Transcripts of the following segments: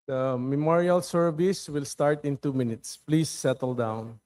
The memorial service will start in 2 minutes. Please settle down.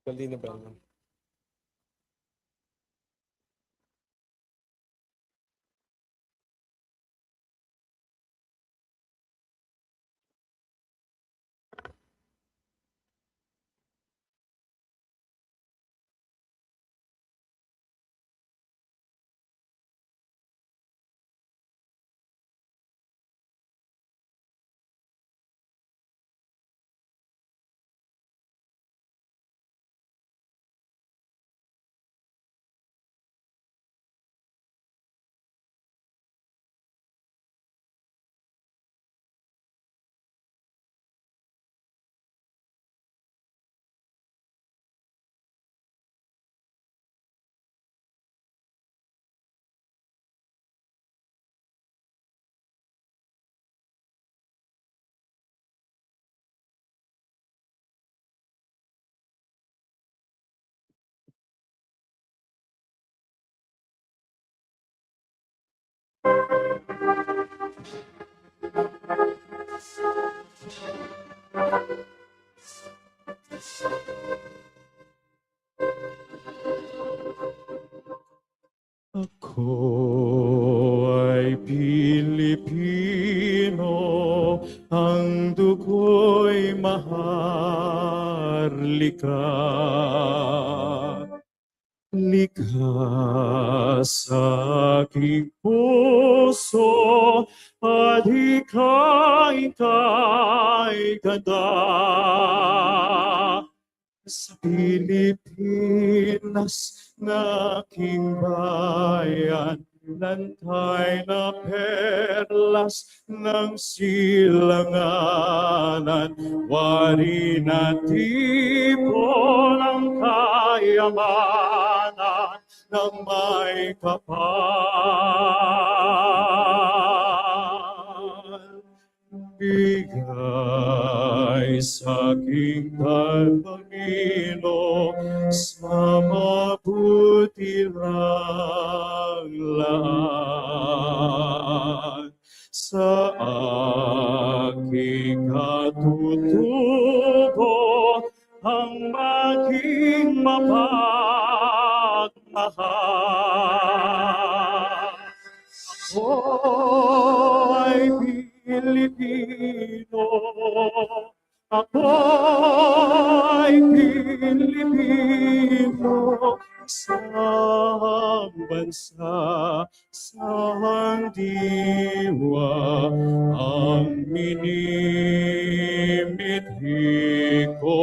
Kanina ba? Ako ay Pilipino, ang dugo'y maharlika. Likha sa aking puso at ika'y ganda. Sa Pilipinas na aking bayan, lantay na perlas ng silanganan, wari na tipon ang kayamanan ng may kapal. Bigay sa aking Panginoon sa mabuti lang laan. Sa sa aking katutubo ang maging mapagmahal. Ako'y Pilipino, ako'y Pilipino, isang bansa, isang diwa, ang minimithi ko.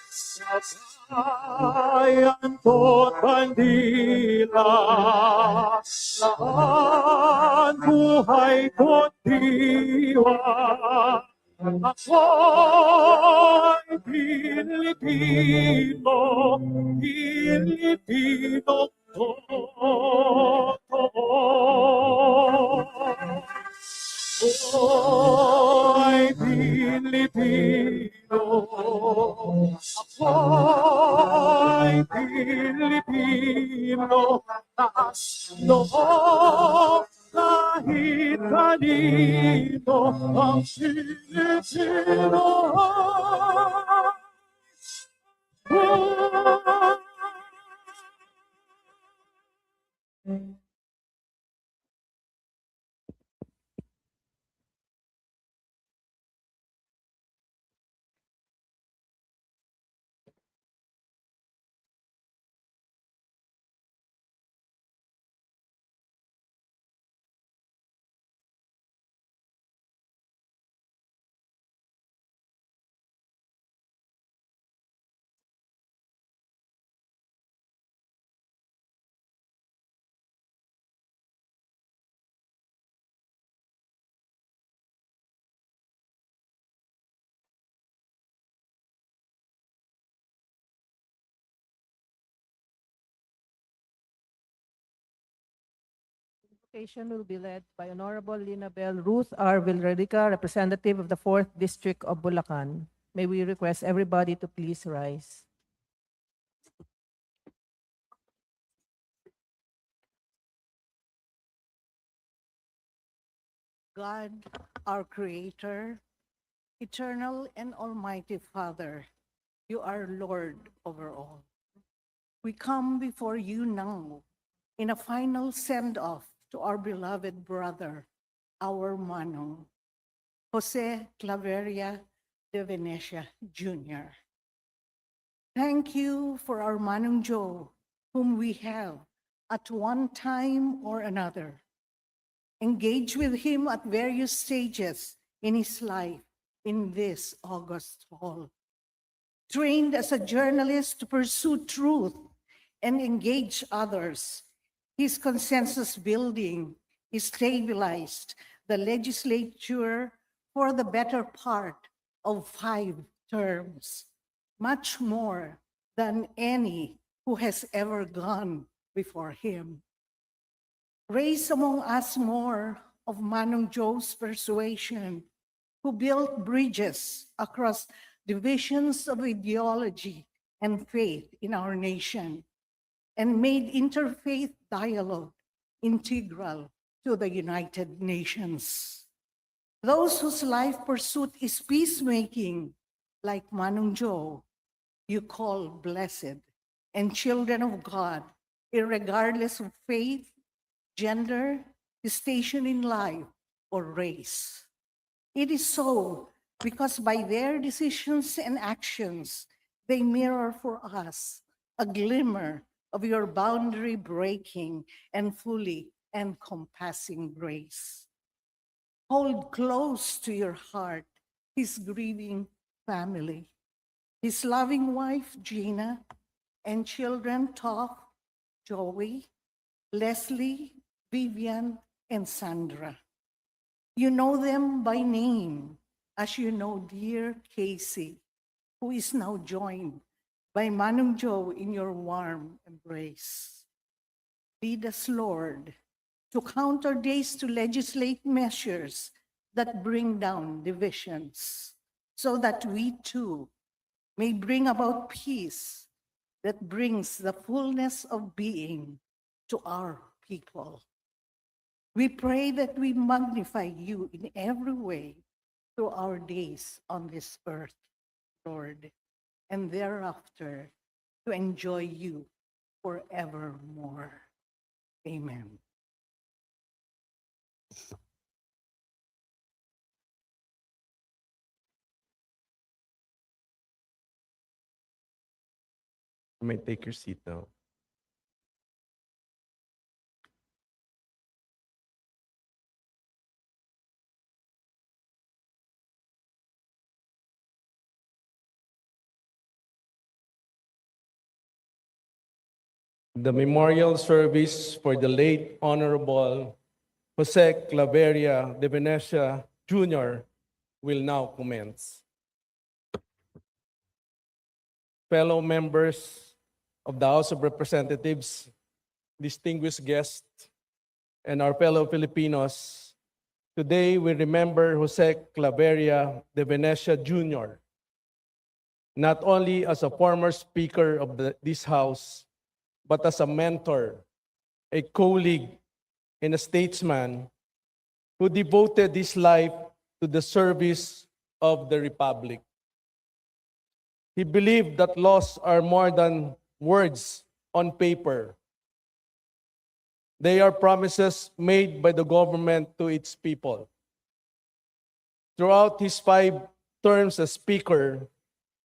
Sa bayan ko't bandila, laan buhay ko't diwa. Ako'y Pilipino, Pilipino totoo. Ako'y Pilipino, ako'y Pilipino, taas noo kahit kanino ang Pilipino. Invocation will be led by Honorable Linabel Ruth R. Villarrica, representative of the 4th District of Bulacan. May we request everybody to please rise. God, our Creator, eternal and almighty Father, you are Lord over all. We come before you now in a final send-off to our beloved brother, our Manong, Jose Claveria de Venecia Jr. Thank you for our Manong Joe, whom we have at one time or another engaged with him at various stages in his life in this August hall. Trained as a journalist to pursue truth and engage others, his consensus building stabilized the legislature for the better part of 5 terms, much more than any who has ever gone before him. Raise among us more of Manong Joe's persuasion, who built bridges across divisions of ideology and faith in our nation, and made interfaith dialogue integral to the United Nations. Those whose life pursuit is peacemaking, like Manong Joe, you call blessed, and children of God, irregardless of faith, gender, station in life, or race. It is so because by their decisions and actions, they mirror for us a glimmer of your boundary breaking and fully encompassing grace. Hold close to your heart his grieving family, his loving wife, Gina, and children, Toph, Joey, Leslie, Vivian, and Sandra. You know them by name, as you know dear Casey, who is now joined by Manong Joe in your warm embrace. Lead us, Lord, to count our days to legislate measures that bring down divisions, so that we too may bring about peace that brings the fullness of being to our people. We pray that we magnify you in every way through our days on this earth, Lord, and thereafter to enjoy you forevermore. Amen. You may take your seat now. The memorial service for the late Honorable Jose Claveria de Venecia Jr. will now commence. Fellow members of the House of Representatives, distinguished guests, and our fellow Filipinos, today we remember Jose Claveria de Venecia Jr., not only as a former Speaker of this House, but as a mentor, a colleague, and a statesman who devoted his life to the service of the Republic. He believed that laws are more than words on paper. They are promises made by the government to its people. Throughout his 5 terms as Speaker,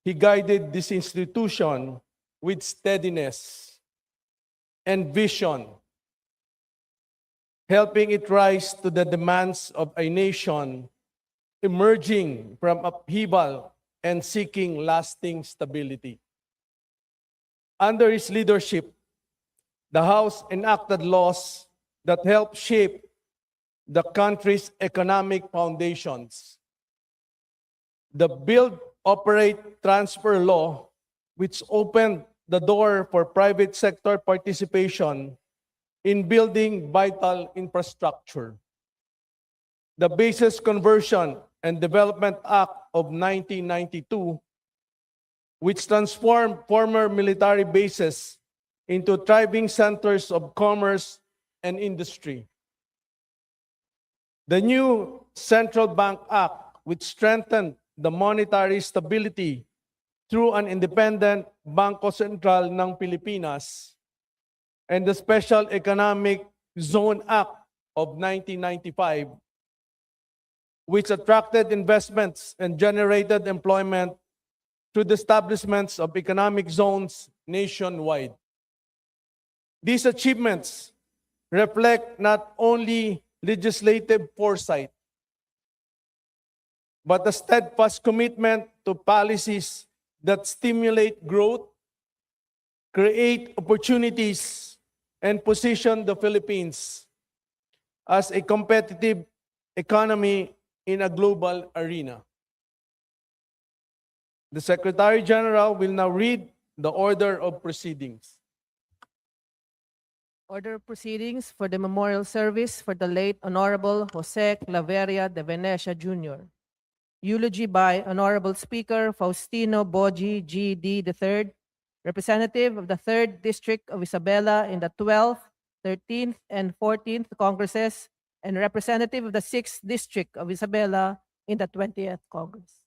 he guided this institution with steadiness and vision, helping it rise to the demands of a nation emerging from upheaval and seeking lasting stability. Under his leadership, the House enacted laws that help shape the country's economic foundations. The Build, Operate, Transfer Law, which opened the door for private sector participation in building vital infrastructure. The Bases Conversion and Development Act of 1992, which transformed former military bases into thriving centers of commerce and industry. The new Central Bank Act, which strengthened the monetary stability through an independent Bangko Sentral ng Pilipinas, and the Special Economic Zone Act of 1995, which attracted investments and generated employment through the establishments of economic zones nationwide. These achievements reflect not only legislative foresight, but a steadfast commitment to policies that stimulate growth, create opportunities, and position the Philippines as a competitive economy in a global arena. The Secretary General will now read the order of proceedings. Order of proceedings for the memorial service for the late Honorable Jose Claveria de Venecia Jr. Eulogy by Honorable Speaker Faustino Boji G.D. III, Representative of the 3rd District of Isabela in the 12th, 13th, and 14th Congresses, and Representative of the 6th District of Isabela in the 20th Congress.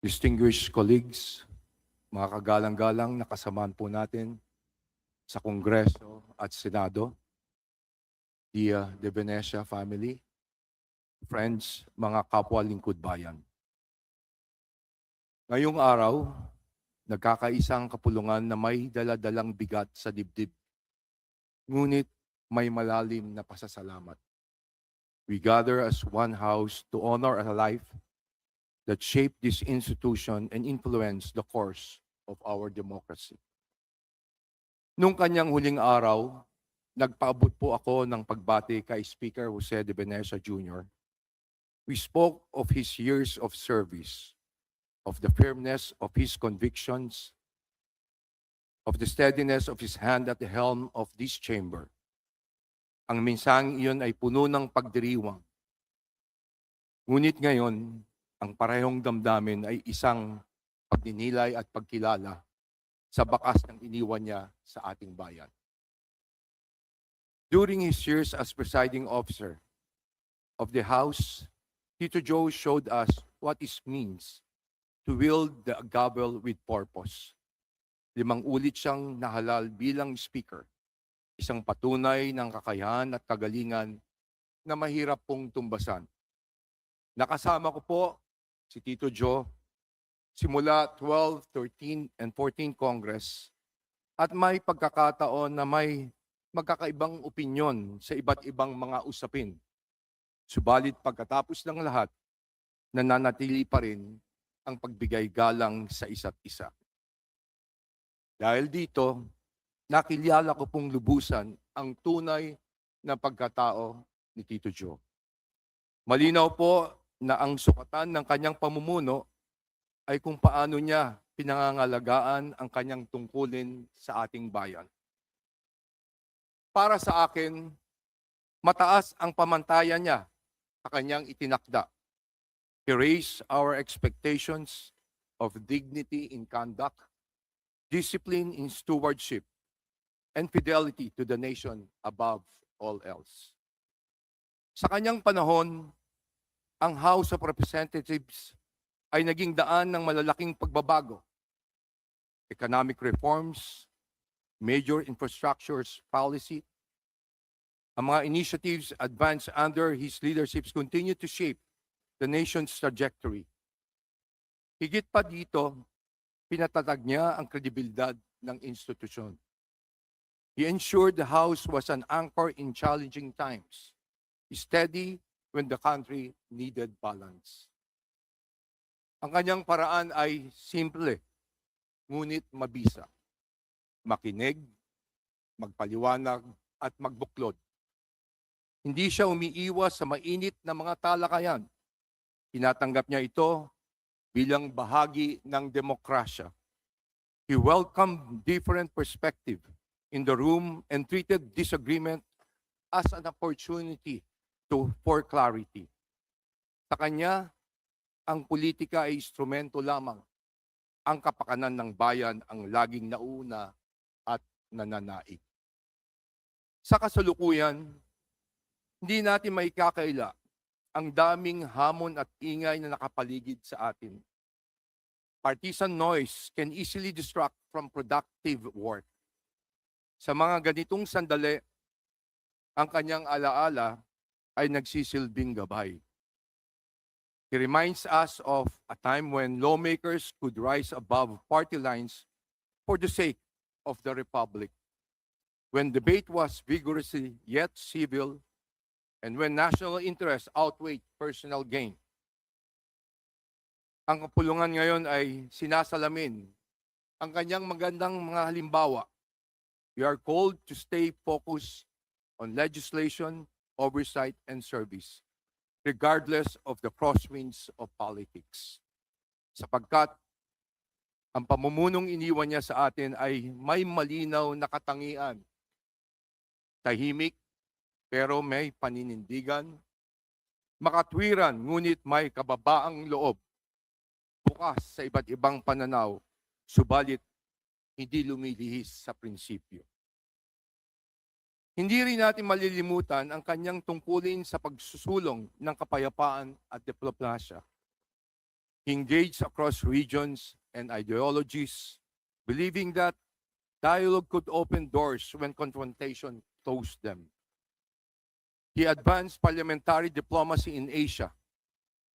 Distinguished colleagues, mga kagalang-galang na kasamahan po natin sa Kongreso at Senado, the De Venecia family, friends, mga kapwa lingkod bayan. Ngayong araw, nagkakaisang kapulungan na may daladalang bigat sa dibdib, ngunit may malalim na pasasalamat. We gather as one house to honor a life that shaped this institution and influenced the course of our democracy. Nung kanyang huling araw, nagpaabot po ako ng pagbati kay Speaker Jose de Venecia Jr. We spoke of his years of service, of the firmness of his convictions, of the steadiness of his hand at the helm of this chamber, Ang mensaheng iyon ay puno ng pagdiriwang. Ngunit ngayon, ang parehong damdamin ay isang pagninilay at pagkilala sa bakas ng iniwan niya sa ating bayan. During his years as presiding officer of the House, Tito Joe showed us what it means to wield the gavel with purpose. 5 ulit siyang nahalal bilang speaker, isang patunay ng kakayahan at kagalingan na mahirap pong tumbasan. Nakasama ko po si Tito Joe simula 12, 13, and 14 Congress at may pagkakataon na may magkakaibang opinyon sa iba't ibang mga usapin. Subalit pagkatapos ng lahat, nananatili pa rin ang pagbigay galang sa isa't isa. Dahil dito, nakilala ko pong lubusan ang tunay na pagkatao ni Tito Joe. Malinaw po na ang sukatan ng kanyang pamumuno ay kung paano niya pinangangalagaan ang kanyang tungkulin sa ating bayan. Para sa akin, mataas ang pamantayan niya sa kanyang itinakda. He raised our expectations of dignity in conduct, discipline in stewardship, and fidelity to the nation above all else. Sa kanyang panahon, ang House of Representatives ay naging daan ng malalaking pagbabago. Economic reforms, major infrastructures policy, ang mga initiatives advanced under his leadership continue to shape the nation's trajectory. Higit pa dito, pinatatag niya ang kredibilidad ng institusyon. He ensured the House was an anchor in challenging times, steady when the country needed balance. Ang kanyang paraan ay simple, ngunit mabisa. Makinig, magpaliwanag, at magbuklod. Hindi siya umiiwas sa mainit na mga talakayan. Tinatanggap niya ito bilang bahagi ng demokrasya. He welcomed different perspective in the room and treated disagreement as an opportunity for clarity. Sa kanya, ang politika ay instrumento lamang. Ang kapakanan ng bayan ang laging nauna at nananaig. Sa kasalukuyan, hindi natin maikakaila ang daming hamon at ingay na nakapaligid sa atin. Partisan noise can easily distract from productive work. Sa mga ganitong sandali, ang kanyang alaala ay nagsisilbing gabay. He reminds us of a time when lawmakers could rise above party lines for the sake of the republic, when debate was vigorously yet civil, and when national interest outweighed personal gain. Ang kapulungan ngayon ay sinasalamin ang kanyang magandang mga halimbawa. We are called to stay focused on legislation, oversight, and service, regardless of the crosswinds of politics. Sapagkat ang pamumunong iniwan niya sa atin ay may malinaw na katangian. Tahimik, pero may paninindigan. Makatwiran, ngunit may kababaang loob. Bukas sa iba't ibang pananaw, subalit hindi lumilihis sa prinsipyo. Hindi rin natin malilimutan ang kanyang tungkulin sa pagsusulong ng kapayapaan at diplomasya. He engaged across regions and ideologies, believing that dialogue could open doors when confrontation closed them. He advanced parliamentary diplomacy in Asia,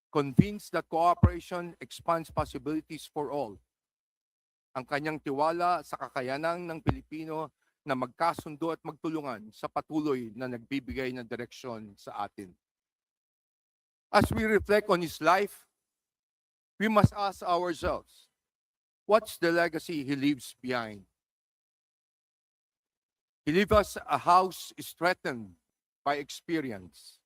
convinced that cooperation expands possibilities for all. Ang kanyang tiwala sa kakayanan ng Pilipino na magkasundo at magtulungan sa patuloy na nagbibigay ng direksyon sa atin. As we reflect on his life, we must ask ourselves, what's the legacy he leaves behind? He leaves us a house strengthened by experience.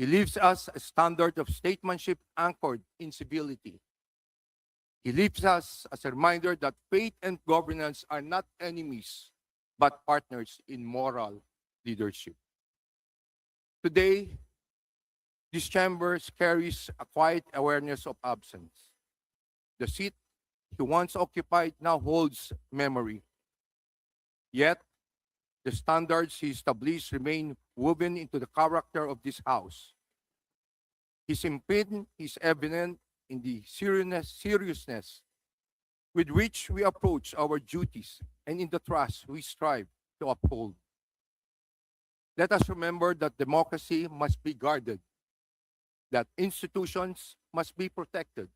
He leaves us a standard of statesmanship anchored in civility. He leaves us as a reminder that faith and governance are not enemies, but partners in moral leadership. Today, this chamber carries a quiet awareness of absence. The seat he once occupied now holds memory. Yet, the standards he established remain woven into the character of this house. His imprint is evident in the seriousness with which we approach our duties and in the trust we strive to uphold. Let us remember that democracy must be guarded, that institutions must be protected,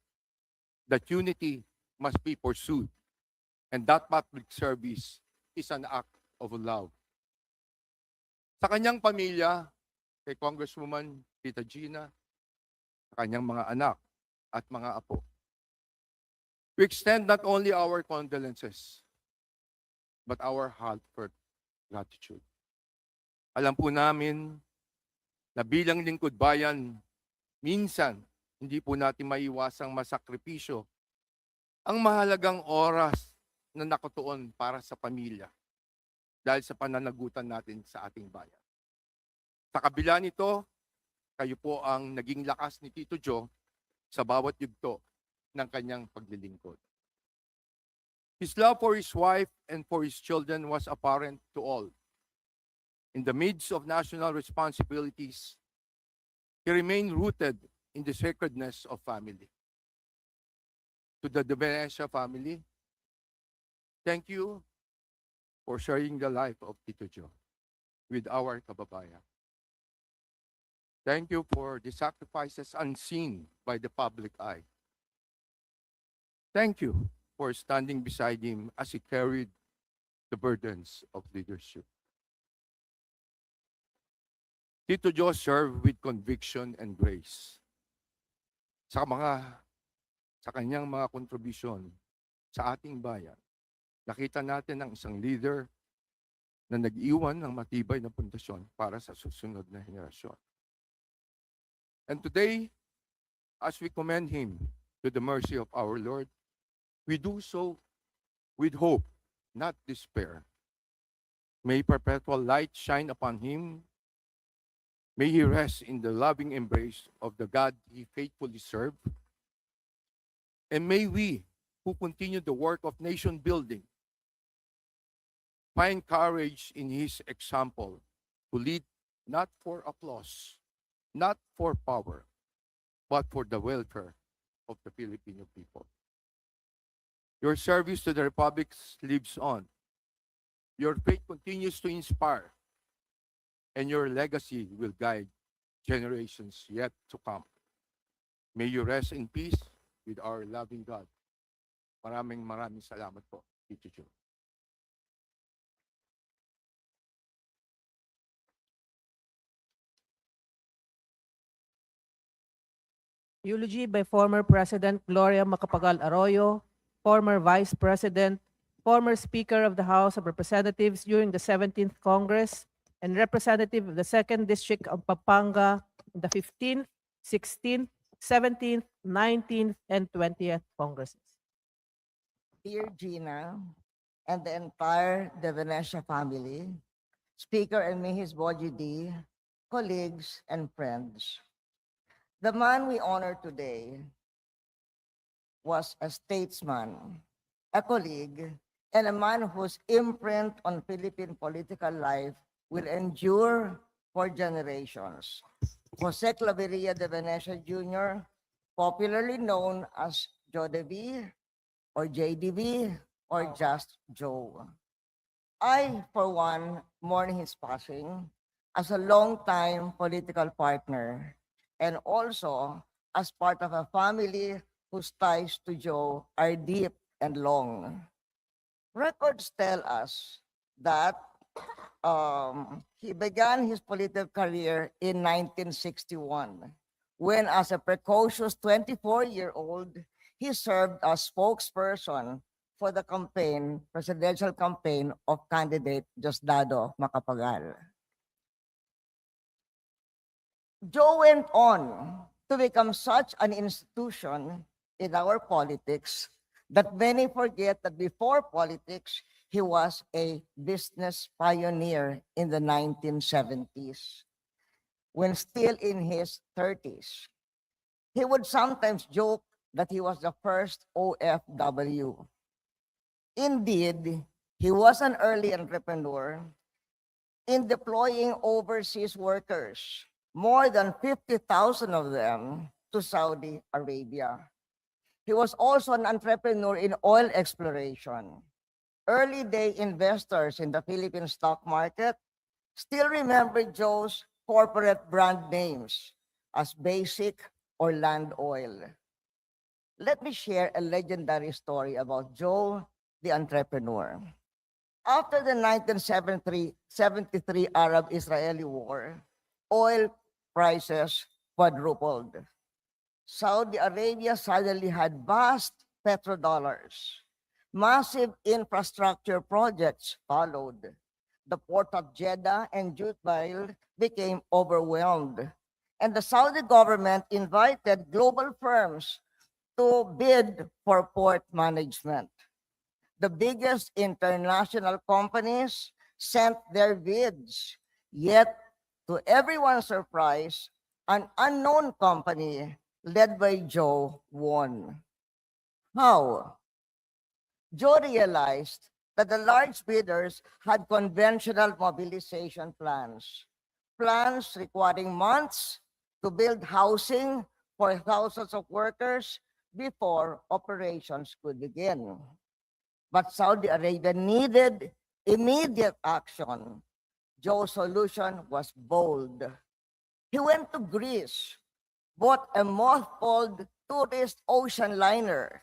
that unity must be pursued, and that public service is an act of love. Sa kanyang pamilya, kay Congresswoman Tita Gina, sa kanyang mga anak at mga apo, we extend not only our condolences, but our heartfelt gratitude. Alam po namin na bilang lingkod bayan, minsan hindi po natin maiwasang masakripisyo ang mahalagang oras na nakatuon para sa pamilya dahil sa pananagutan natin sa ating bayan. Sa kabila nito, kayo po ang naging lakas ni Tito Joe sa bawat yugto ng kanyang paglilingkod. His love for his wife and for his children was apparent to all. In the midst of national responsibilities, he remained rooted in the sacredness of family. To the Venecia family, thank you for sharing the life of Tito Joe with our kababayan. Thank you for the sacrifices unseen by the public eye. Thank you for standing beside him as he carried the burdens of leadership. Tito Joe served with conviction and grace. Sa kanyang mga kontribusyon sa ating bayan, nakita natin ang isang leader na nag-iwan ng matibay na pundasyon para sa susunod na henerasyon. And today, as we commend him to the mercy of our Lord, we do so with hope, not despair. May perpetual light shine upon him. May he rest in the loving embrace of the God he faithfully served. And may we, who continue the work of nation building, find courage in his example to lead not for applause, not for power, but for the welfare of the Filipino people. Your service to the Republic lives on. Your faith continues to inspire, and your legacy will guide generations yet to come. May you rest in peace with our loving God. Maraming salamat po, Tito Joe. Eulogy by former President Gloria Macapagal Arroyo, former Vice President, former Speaker of the House of Representatives during the 17th Congress, and representative of the 2nd District of Pampanga in the 15th, 16th, 17th, 19th, and 20th Congresses. Dear Gina and the entire De Venecia family, Speaker and Mrs. Boji D, colleagues and friends. The man we honor today was a statesman, a colleague, and a man whose imprint on Philippine political life will endure for generations. Jose Claveria de Venecia Jr., popularly known as Jodev or JDV or just Joe. I, for one, mourn his passing as a long-time political partner and also as part of a family whose ties to Joe are deep and long. Records tell us that he began his political career in 1961, when as a precocious 24-year-old, he served as spokesperson for the presidential campaign of candidate Diosdado Macapagal. Joe went on to become such an institution in our politics that many forget that before politics, he was a business pioneer in the 1970s. when still in his 30s. He would sometimes joke that he was the first OFW. Indeed, he was an early entrepreneur in deploying overseas workers, more than 50,000 of them to Saudi Arabia. He was also an entrepreneur in oil exploration. Early day investors in the Philippine stock market still remember Joe's corporate brand names as Basic or Land Oil. Let me share a legendary story about Joe, the entrepreneur. After the 1973 Arab-Israeli War, oil prices quadrupled. Saudi Arabia suddenly had vast petrodollars. Massive infrastructure projects followed. The port of Jeddah and Jubail became overwhelmed, and the Saudi government invited global firms to bid for port management. The biggest international companies sent their bids, yet to everyone's surprise, an unknown company led by Joe won. How? Joe realized that the large bidders had conventional mobilization plans, plans requiring months to build housing for thousands of workers before operations could begin. But Saudi Arabia needed immediate action. Joe's solution was bold. He went to Greece, bought a mothballed tourist ocean liner,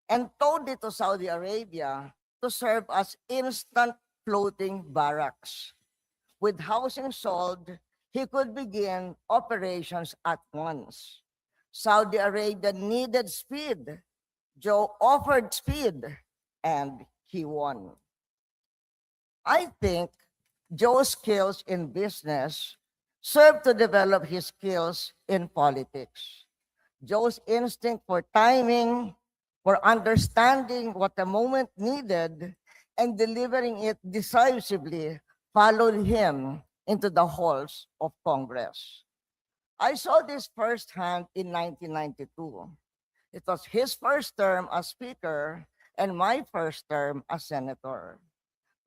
and towed it to Saudi Arabia to serve as instant floating barracks. With housing sold, he could begin operations at once. Saudi Arabia needed speed. Joe offered speed, and he won. I think Joe's skills in business served to develop his skills in politics. Joe's instinct for timing, for understanding what the moment needed, and delivering it decisively followed him into the halls of Congress. I saw this firsthand in 1992. It was his first term as Speaker and my first term as Senator.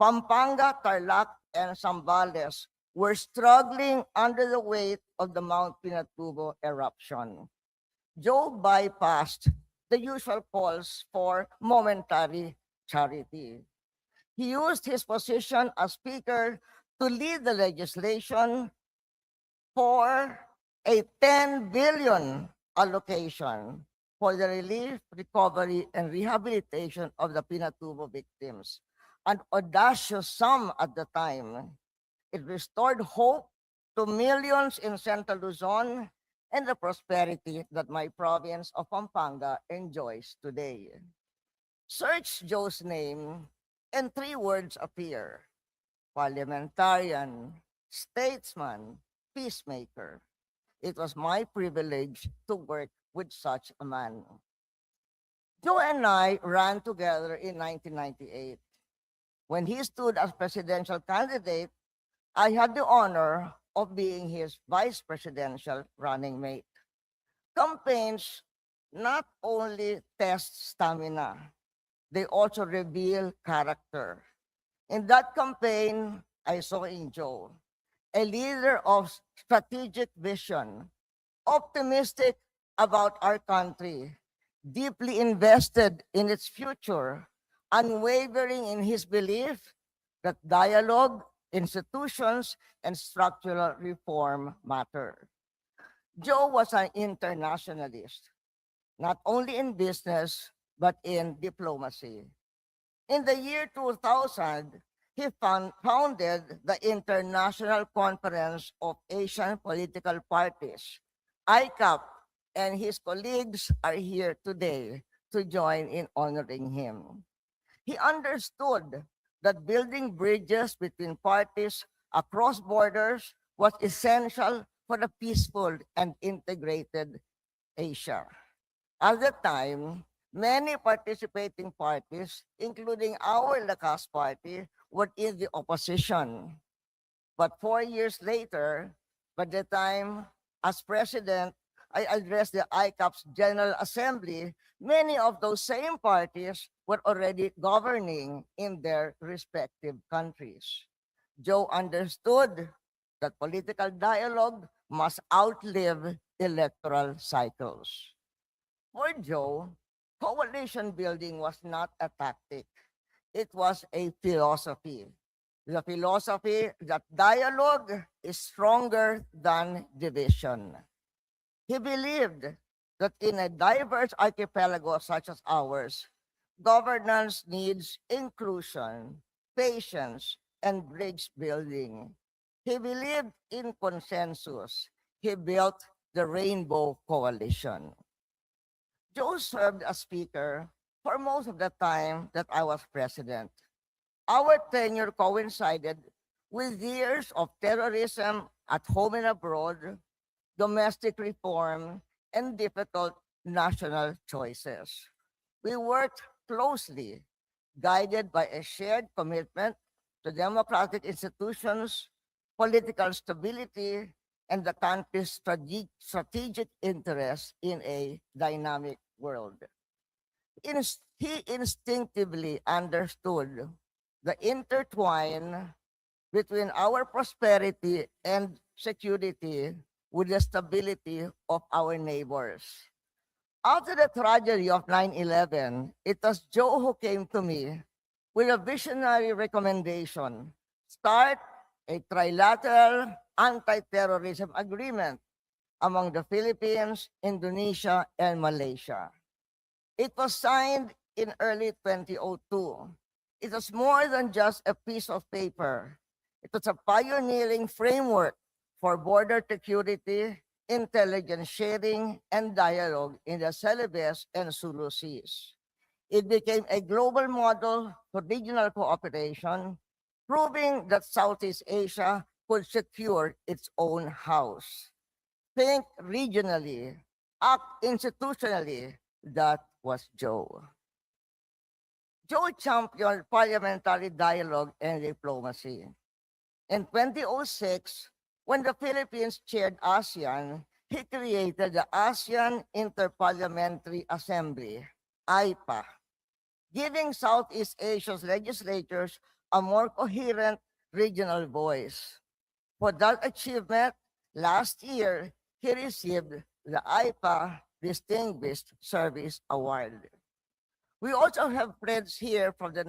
Pampanga, Tarlac, and Zambales were struggling under the weight of the Mount Pinatubo eruption. Joe bypassed the usual calls for momentary charity. He used his position as Speaker to lead the legislation for a 10 billion allocation for the relief, recovery, and rehabilitation of the Pinatubo victims. An audacious sum at the time. It restored hope to millions in Central Luzon and the prosperity that my province of Pampanga enjoys today. Search Joe's name and three words appear: parliamentarian, statesman, peacemaker. It was my privilege to work with such a man. Joe and I ran together in 1998. When he stood as presidential candidate, I had the honor of being his vice presidential running mate. Campaigns not only test stamina, they also reveal character. In that campaign, I saw in Joe a leader of strategic vision, optimistic about our country, deeply invested in its future, unwavering in his belief that dialogue, institutions, and structural reform matter. Joe was an internationalist, not only in business, but in diplomacy. In the year 2000, he founded the International Conference of Asian Political Parties, ICAP, and his colleagues are here today to join in honoring him. He understood that building bridges between parties across borders was essential for a peaceful and integrated Asia. At the time, many participating parties, including our Lakas party, were in the opposition. But 4 years later, By the time, as president, I addressed the ICAP's General Assembly, many of those same parties were already governing in their respective countries. Joe understood that political dialogue must outlive electoral cycles. For Joe, coalition building was not a tactic, it was a philosophy. The philosophy that dialogue is stronger than division. He believed that in a diverse archipelago such as ours, governance needs inclusion, patience, and bridge building. He believed in consensus. He built the Rainbow Coalition. Joe served as speaker for most of the time that I was president. Our tenure coincided with years of terrorism at home and abroad, domestic reform, and difficult national choices. We worked closely, guided by a shared commitment to democratic institutions, political stability, and the country's strategic interest in a dynamic world. He instinctively understood the intertwine between our prosperity and security with the stability of our neighbors. After the tragedy of 9/11, it was Joe who came to me with a visionary recommendation: start a trilateral anti-terrorism agreement among the Philippines, Indonesia, and Malaysia. It was signed in early 2002. It was more than just a piece of paper. It was a pioneering framework for border security, intelligence sharing, and dialogue in the Celebes and Sulu Seas. It became a global model for regional cooperation, proving that Southeast Asia could secure its own house. Think regionally, act institutionally. That was Joe. Joe championed parliamentary dialogue and diplomacy. In 2006, when the Philippines chaired ASEAN, he created the ASEAN Interparliamentary Assembly, AIPA, giving Southeast Asia's legislatures a more coherent regional voice. For that achievement, last year, he received the AIPA Distinguished Service Award. We also have friends here from the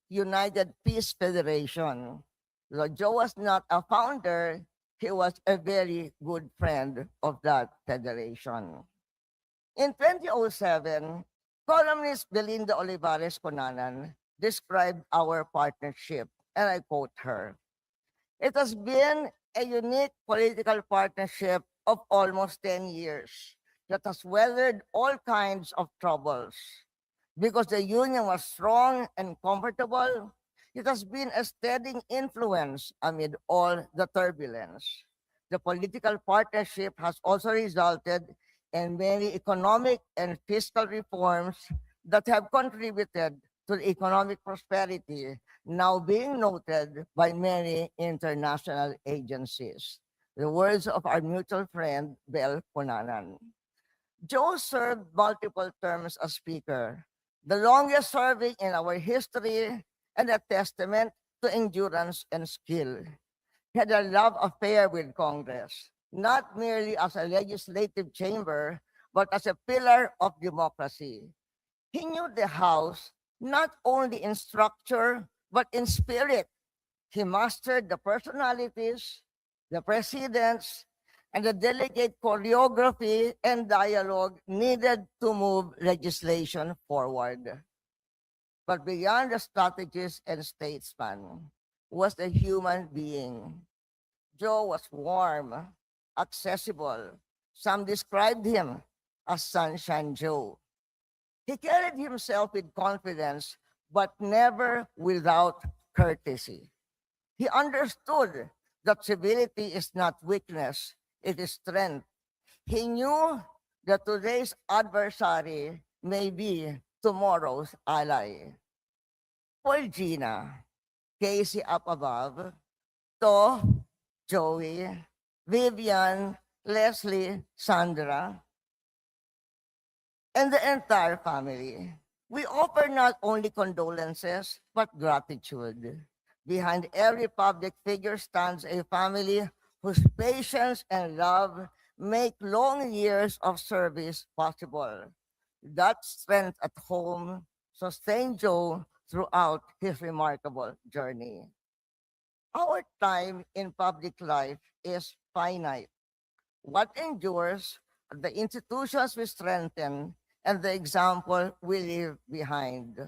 United Peace Federation. Though Joe was not a founder, he was a very good friend of that federation. In 2007, columnist Belinda Olivares Conanan described our partnership, and I quote her: "It has been a unique political partnership of almost 10 years that has weathered all kinds of troubles. Because the union was strong and comfortable, it has been a steady influence amid all the turbulence. The political partnership has also resulted in many economic and fiscal reforms that have contributed to the economic prosperity now being noted by many international agencies." The words of our mutual friend, Bel Punanan. Joe served multiple terms as Speaker, the longest serving in our history and a testament to endurance and skill. He had a love affair with Congress, not merely as a legislative chamber, but as a pillar of democracy. He knew the House not only in structure, but in spirit. He mastered the personalities, the presidents, and the delicate choreography and dialogue needed to move legislation forward. But beyond the strategist and statesman was the human being. Joe was warm, accessible. Some described him as Sunshine Joe. He carried himself with confidence, but never without courtesy. He understood that civility is not weakness, it is strength. He knew that today's adversary may be tomorrow's ally. For Gina, Casey up above, To, Joey, Vivian, Leslie, Sandra, and the entire family. We offer not only condolences, but gratitude. Behind every public figure stands a family whose patience and love make long years of service possible. That strength at home sustained Joe throughout his remarkable journey. Our time in public life is finite. What endures, the institutions we strengthen, and the example we leave behind.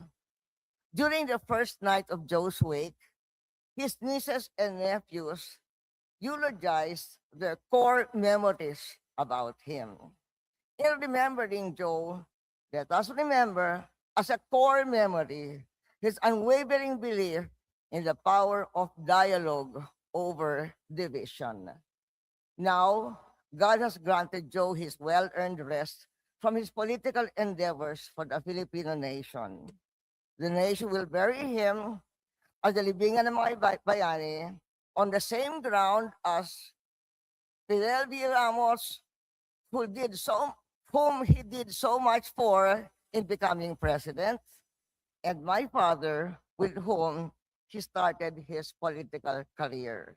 During the first night of Joe's wake, his nieces and nephews eulogized their core memories about him. In remembering Joe, let us remember as a core memory his unwavering belief in the power of dialogue over division. Now, God has granted Joe his well earned rest from his political endeavors for the Filipino nation. The nation will bury him as the libingan ng mga bayani on the same ground as Fidel V. Ramos, whom he did so much for in becoming president, and my father, with whom he started his political career.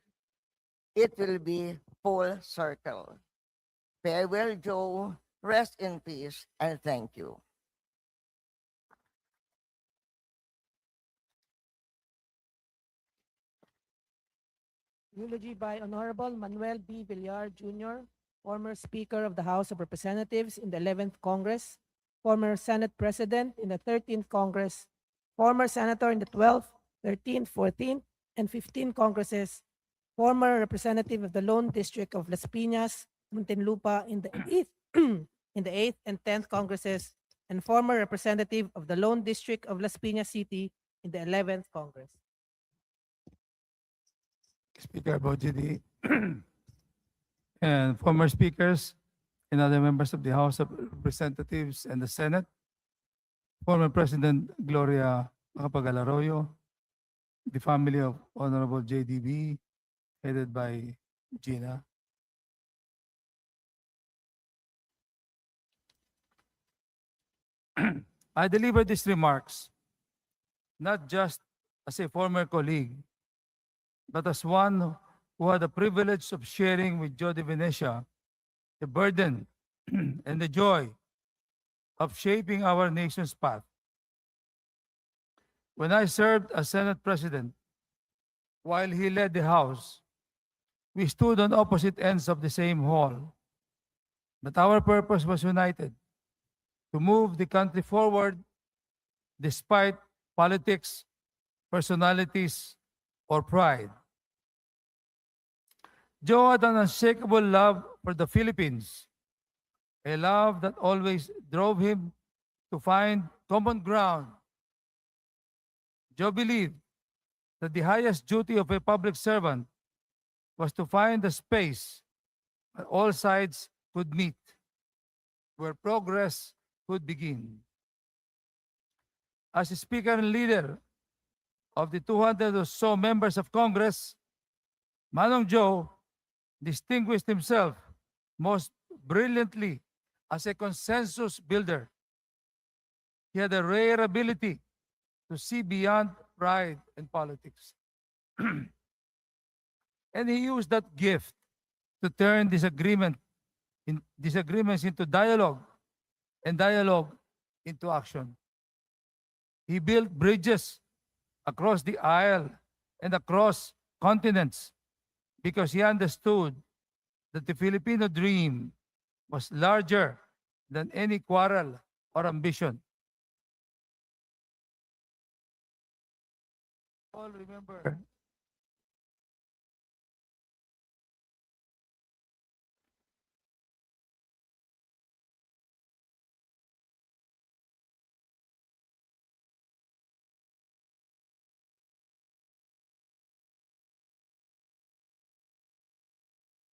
It will be full circle. Farewell, Joe. Rest in peace, and thank you. Eulogy by Honorable Manuel B. Villar Jr., former Speaker of the House of Representatives in the 11th Congress, former Senate President in the 13th Congress, former Senator in the 12th, 13th, 14th, and 15th Congresses, former Representative of the Lone District of Las Piñas, Muntinlupa in the 8th, in the 8th and 10th Congresses, and former Representative of the Lone District of Las Piñas City in the 11th Congress. Speaker Bojidi, and former speakers and other members of the House of Representatives and the Senate, former President Gloria Macapagal-Arroyo, the family of Honorable JDB, headed by Gina. I deliver these remarks not just as a former colleague, but as one who had the privilege of sharing with Joe de Venecia the burden and the joy of shaping our nation's path. When I served as Senate President, while he led the House, we stood on opposite ends of the same hall, but our purpose was united: to move the country forward despite politics, personalities, or pride. Joe had an unshakable love for the Philippines, a love that always drove him to find common ground. Joe believed that the highest duty of a public servant was to find a space where all sides could meet, where progress could begin. As a Speaker and leader of the 200 or so members of Congress, Manong Joe distinguished himself most brilliantly as a consensus builder. He had a rare ability to see beyond pride and politics. And he used that gift to turn disagreements into dialogue and dialogue into action. He built bridges across the aisle and across continents because he understood that the Filipino dream was larger than any quarrel or ambition. All remember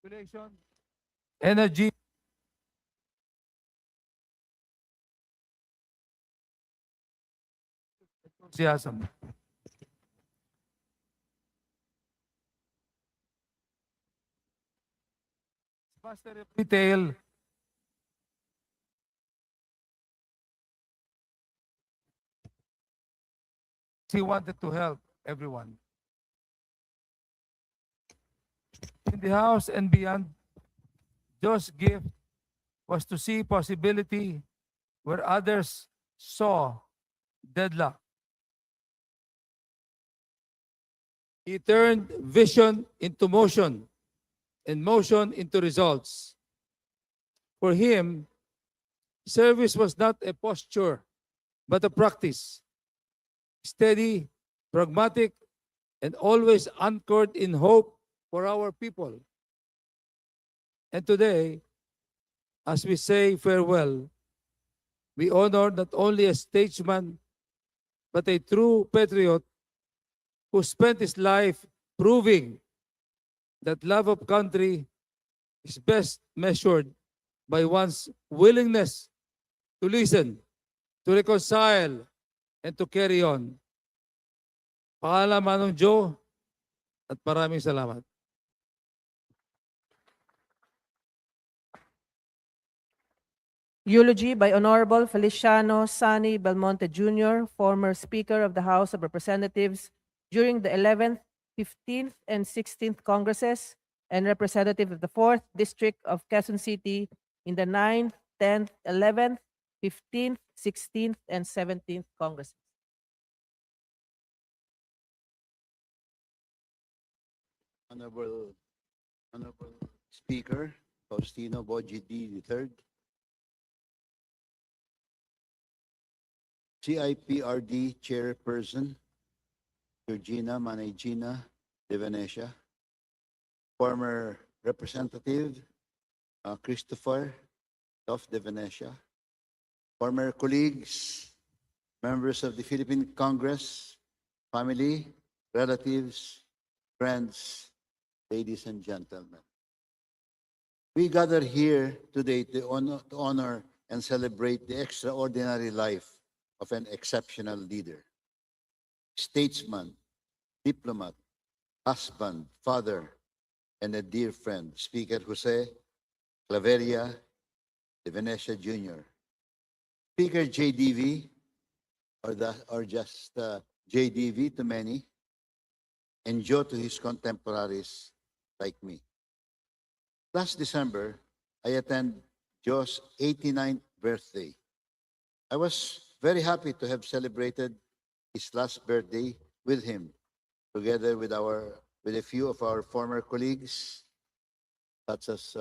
population, energy, enthusiasm. master of retail, he wanted to help everyone. In the house and beyond, Joe's gift was to see possibility where others saw deadlock. He turned vision into motion and motion into results. For him, service was not a posture, but a practice. Steady, pragmatic, and always anchored in hope for our people. And today, as we say farewell, we honor not only a statesman, but a true patriot who spent his life proving that love of country is best measured by one's willingness to listen, to reconcile, and to carry on. Paalam, Manong Joe, at maraming salamat. Eulogy by Honorable Feliciano Sani Belmonte Jr., former Speaker of the House of Representatives during the 11th, 15th, and 16th Congresses, and representative of the 4th District of Quezon City in the 9th, 10th, 11th, 15th, 16th, and 17th Congresses. Honorable Speaker Faustino Boji D. III, CIPRD Chairperson Georgina Manegina de Venecia, former Representative Christopher of de Venecia, former colleagues, members of the Philippine Congress, family, relatives, friends, ladies and gentlemen. We gather here today to honor and celebrate the extraordinary life of an exceptional leader, statesman, diplomat, husband, father, and a dear friend, Speaker Jose Claveria de Venecia Jr. Speaker JDV, or just JDV to many, and Joe to his contemporaries like me. Last December, I attended Joe's 89th birthday. I was very happy to have celebrated his last birthday with him, together with a few of our former colleagues, such as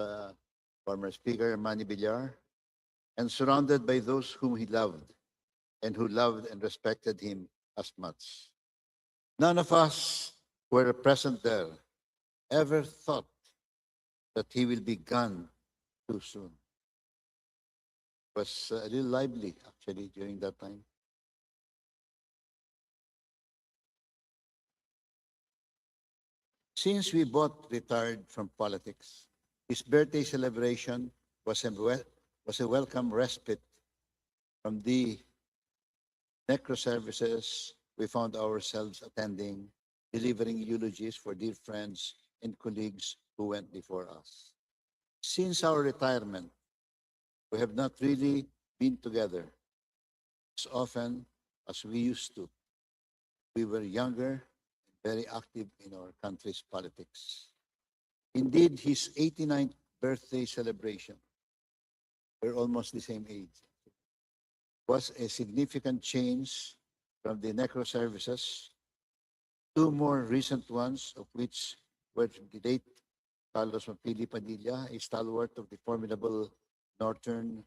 former Speaker Manny Villar, and surrounded by those whom he loved and who loved and respected him as much. None of us who were present there ever thought that he will be gone too soon. It was a little lively, actually, during that time. Since we both retired from politics, his birthday celebration was a welcome respite from the necro services we found ourselves attending, delivering eulogies for dear friends and colleagues who went before us. Since our retirement, we have not really been together as often as we used to. We were younger and very active in our country's politics. Indeed, his 89th birthday celebration, we're almost the same age, was a significant change from the necro services. Two more recent ones, of which were the late Carlos Mapili Padilla, a stalwart of the formidable Northern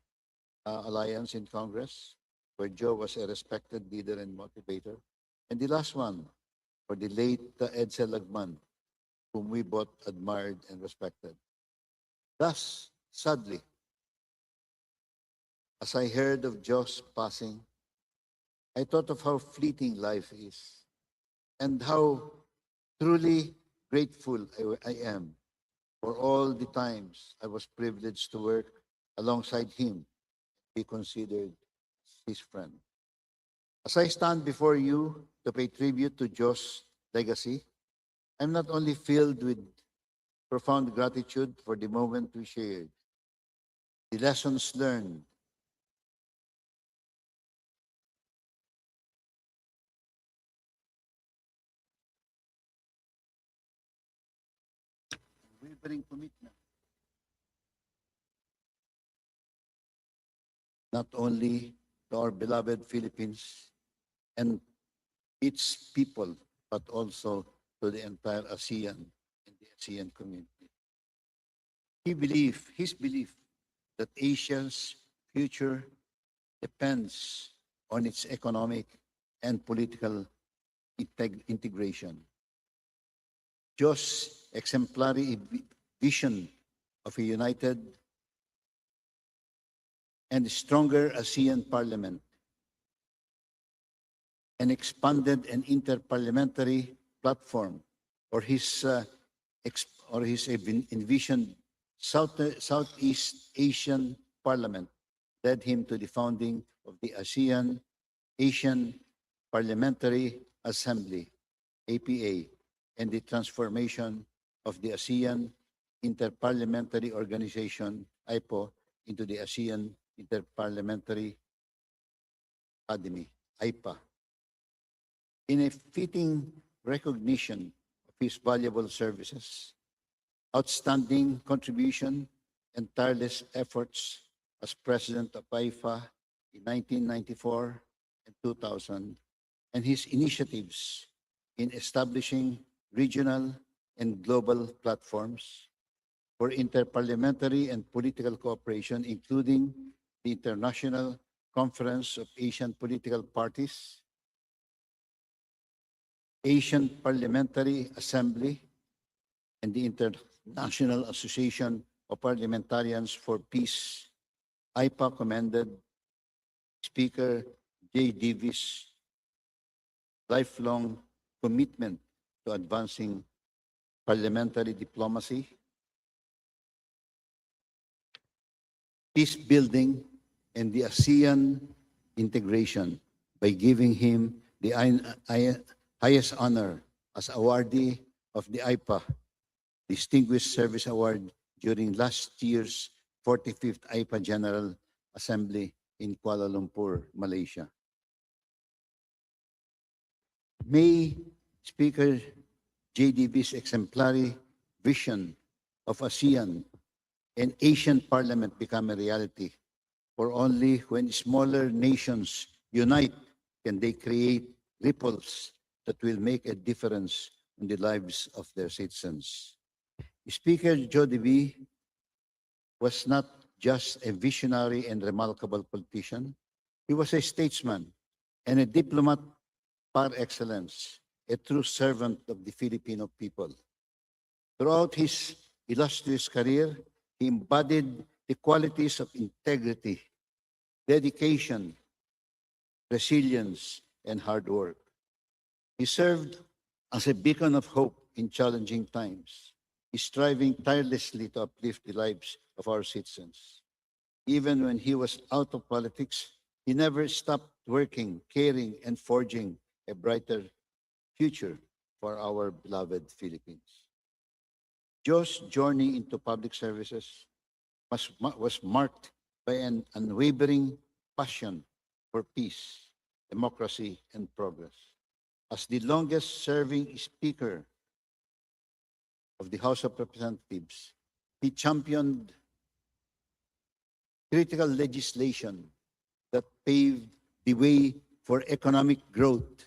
Alliance in Congress, where Joe was a respected leader and motivator. And the last one, for the late Edsel Lagman, whom we both admired and respected. Thus, sadly, as I heard of Joe's passing, I thought of how fleeting life is and how truly grateful I am for all the times I was privileged to work alongside him, be considered his friend. As I stand before you to pay tribute to Joe's legacy, I'm not only filled with profound gratitude for the moment we shared, the lessons learned, unwavering commitment, not only to our beloved Philippines and its people, but also to the entire ASEAN and the ASEAN community. His belief that Asia's future depends on its economic and political integration. Joe's exemplary vision of a united and stronger ASEAN Parliament, an expanded and interparliamentary platform, or his envisioned Southeast Asian Parliament led him to the founding of the ASEAN Asian Parliamentary Assembly, APA, and the transformation of the ASEAN Interparliamentary Organization, IPO, into the ASEAN Interparliamentary Academy, IPA. In a fitting recognition of his valuable services, outstanding contribution, and tireless efforts as president of IFA in 1994 and 2000, and his initiatives in establishing regional and global platforms for interparliamentary and political cooperation, including the International Conference of Asian Political Parties, Asian Parliamentary Assembly, and the International Association of Parliamentarians for Peace. IPA commended Speaker J. Davis' lifelong commitment to advancing parliamentary diplomacy, peace building, and the ASEAN integration by giving him the highest honor as awardee of the IPA Distinguished Service Award during last year's 45th IPA General Assembly in Kuala Lumpur, Malaysia. May Speaker JDB's exemplary vision of ASEAN and Asian Parliament become a reality, for only when smaller nations unite can they create ripples that will make a difference in the lives of their citizens. Speaker Jody was not just a visionary and remarkable politician. He was a statesman and a diplomat par excellence, a true servant of the Filipino people. Throughout his illustrious career, he embodied the qualities of integrity, dedication, resilience, and hard work. He served as a beacon of hope in challenging times, striving tirelessly to uplift the lives of our citizens. Even when he was out of politics, he never stopped working, caring, and forging a brighter future for our beloved Philippines. Joe's journey into public services was marked by an unwavering passion for peace, democracy, and progress. As the longest-serving Speaker of the House of Representatives, he championed critical legislation that paved the way for economic growth,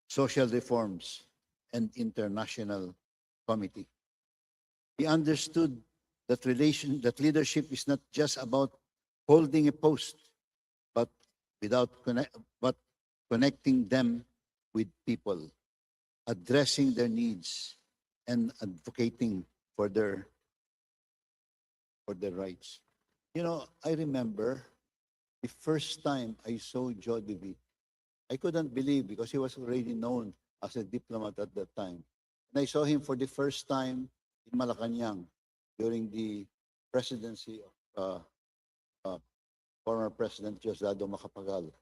social reforms, and international committee. He understood that leadership is not just about holding a post, but connecting them with people, addressing their needs, and advocating for their rights. You know, I remember the first time I saw Joe DeVie, I couldn't believe because he was already known as a diplomat at that time. And I saw him for the first time in Malacanang during the presidency of former President Diosdado Macapagal.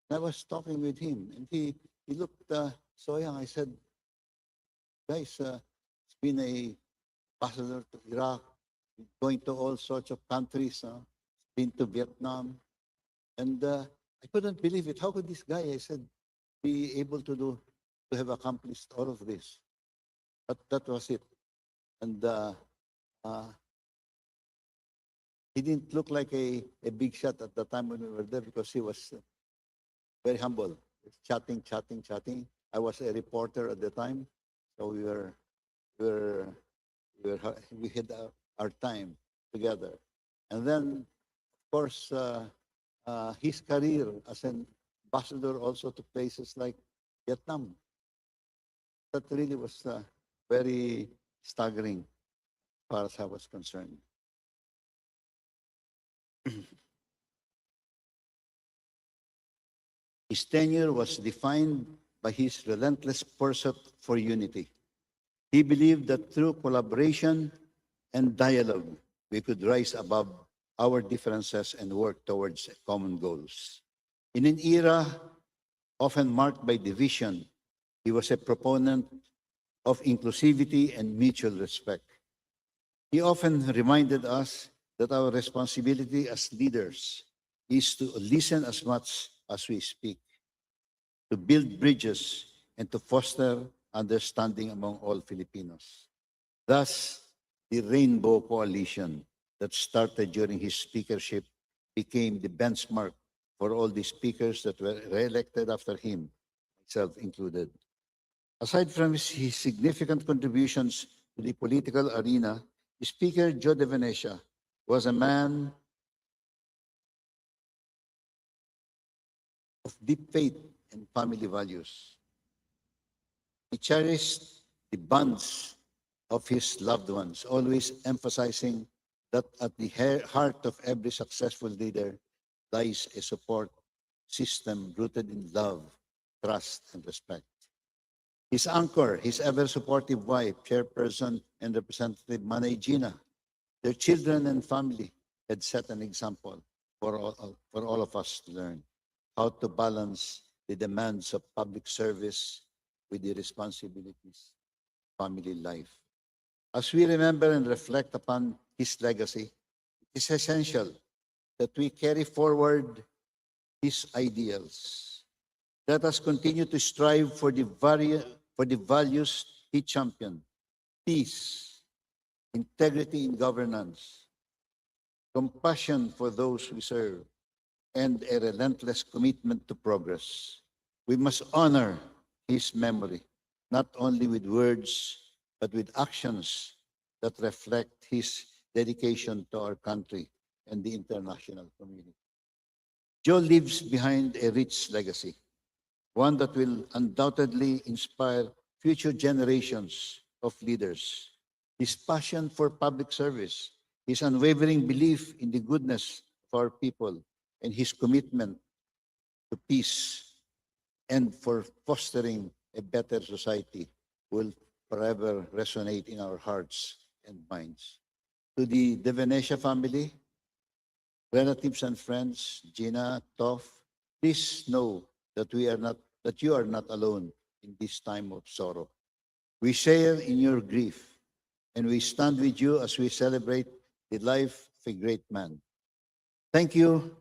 And I was talking with him, and he looked so young. I said, guys, it's been a ambassador to Iraq, going to all sorts of countries, been to Vietnam. And I couldn't believe it. How could this guy, I said, be able to have accomplished all of this? But that was it. And uh, he didn't look like a big shot at the time when we were there because he was very humble, chatting, chatting, chatting. I was a reporter at the time, so we were, we had our time together. And then, of course, his career as an ambassador also to places like Vietnam. That really was very staggering as far as I was concerned. His tenure was defined by his relentless pursuit for unity. He believed that through collaboration and dialogue, we could rise above our differences and work towards common goals. In an era often marked by division, he was a proponent of inclusivity and mutual respect. He often reminded us that our responsibility as leaders is to listen as much as we speak, to build bridges, and to foster understanding among all Filipinos. Thus, the Rainbow Coalition that started during his speakership became the benchmark for all the speakers that were re-elected after him, myself included. Aside from his significant contributions to the political arena, Speaker Joe de Venecia was a man of deep faith and family values. He cherished the bonds of his loved ones, always emphasizing that at the heart of every successful leader lies a support system rooted in love, trust, and respect. His anchor, his ever supportive wife, Chairperson and Representative Manay Gina, their children and family had set an example for all of us to learn how to balance the demands of public service with the responsibilities of family life. As we remember and reflect upon his legacy, it is essential that we carry forward his ideals. Let us continue to strive for the values he championed: peace, integrity in governance, compassion for those we serve, and a relentless commitment to progress. We must honor his memory, not only with words, but with actions that reflect his dedication to our country and the international community. Joe leaves behind a rich legacy, one that will undoubtedly inspire future generations of leaders. His passion for public service, his unwavering belief in the goodness of our people, and his commitment to peace and for fostering a better society will forever resonate in our hearts and minds. To the De Venecia family, relatives and friends, Gina, Toff, please know that you are not alone in this time of sorrow. We share in your grief, and we stand with you as we celebrate the life of a great man. Thank you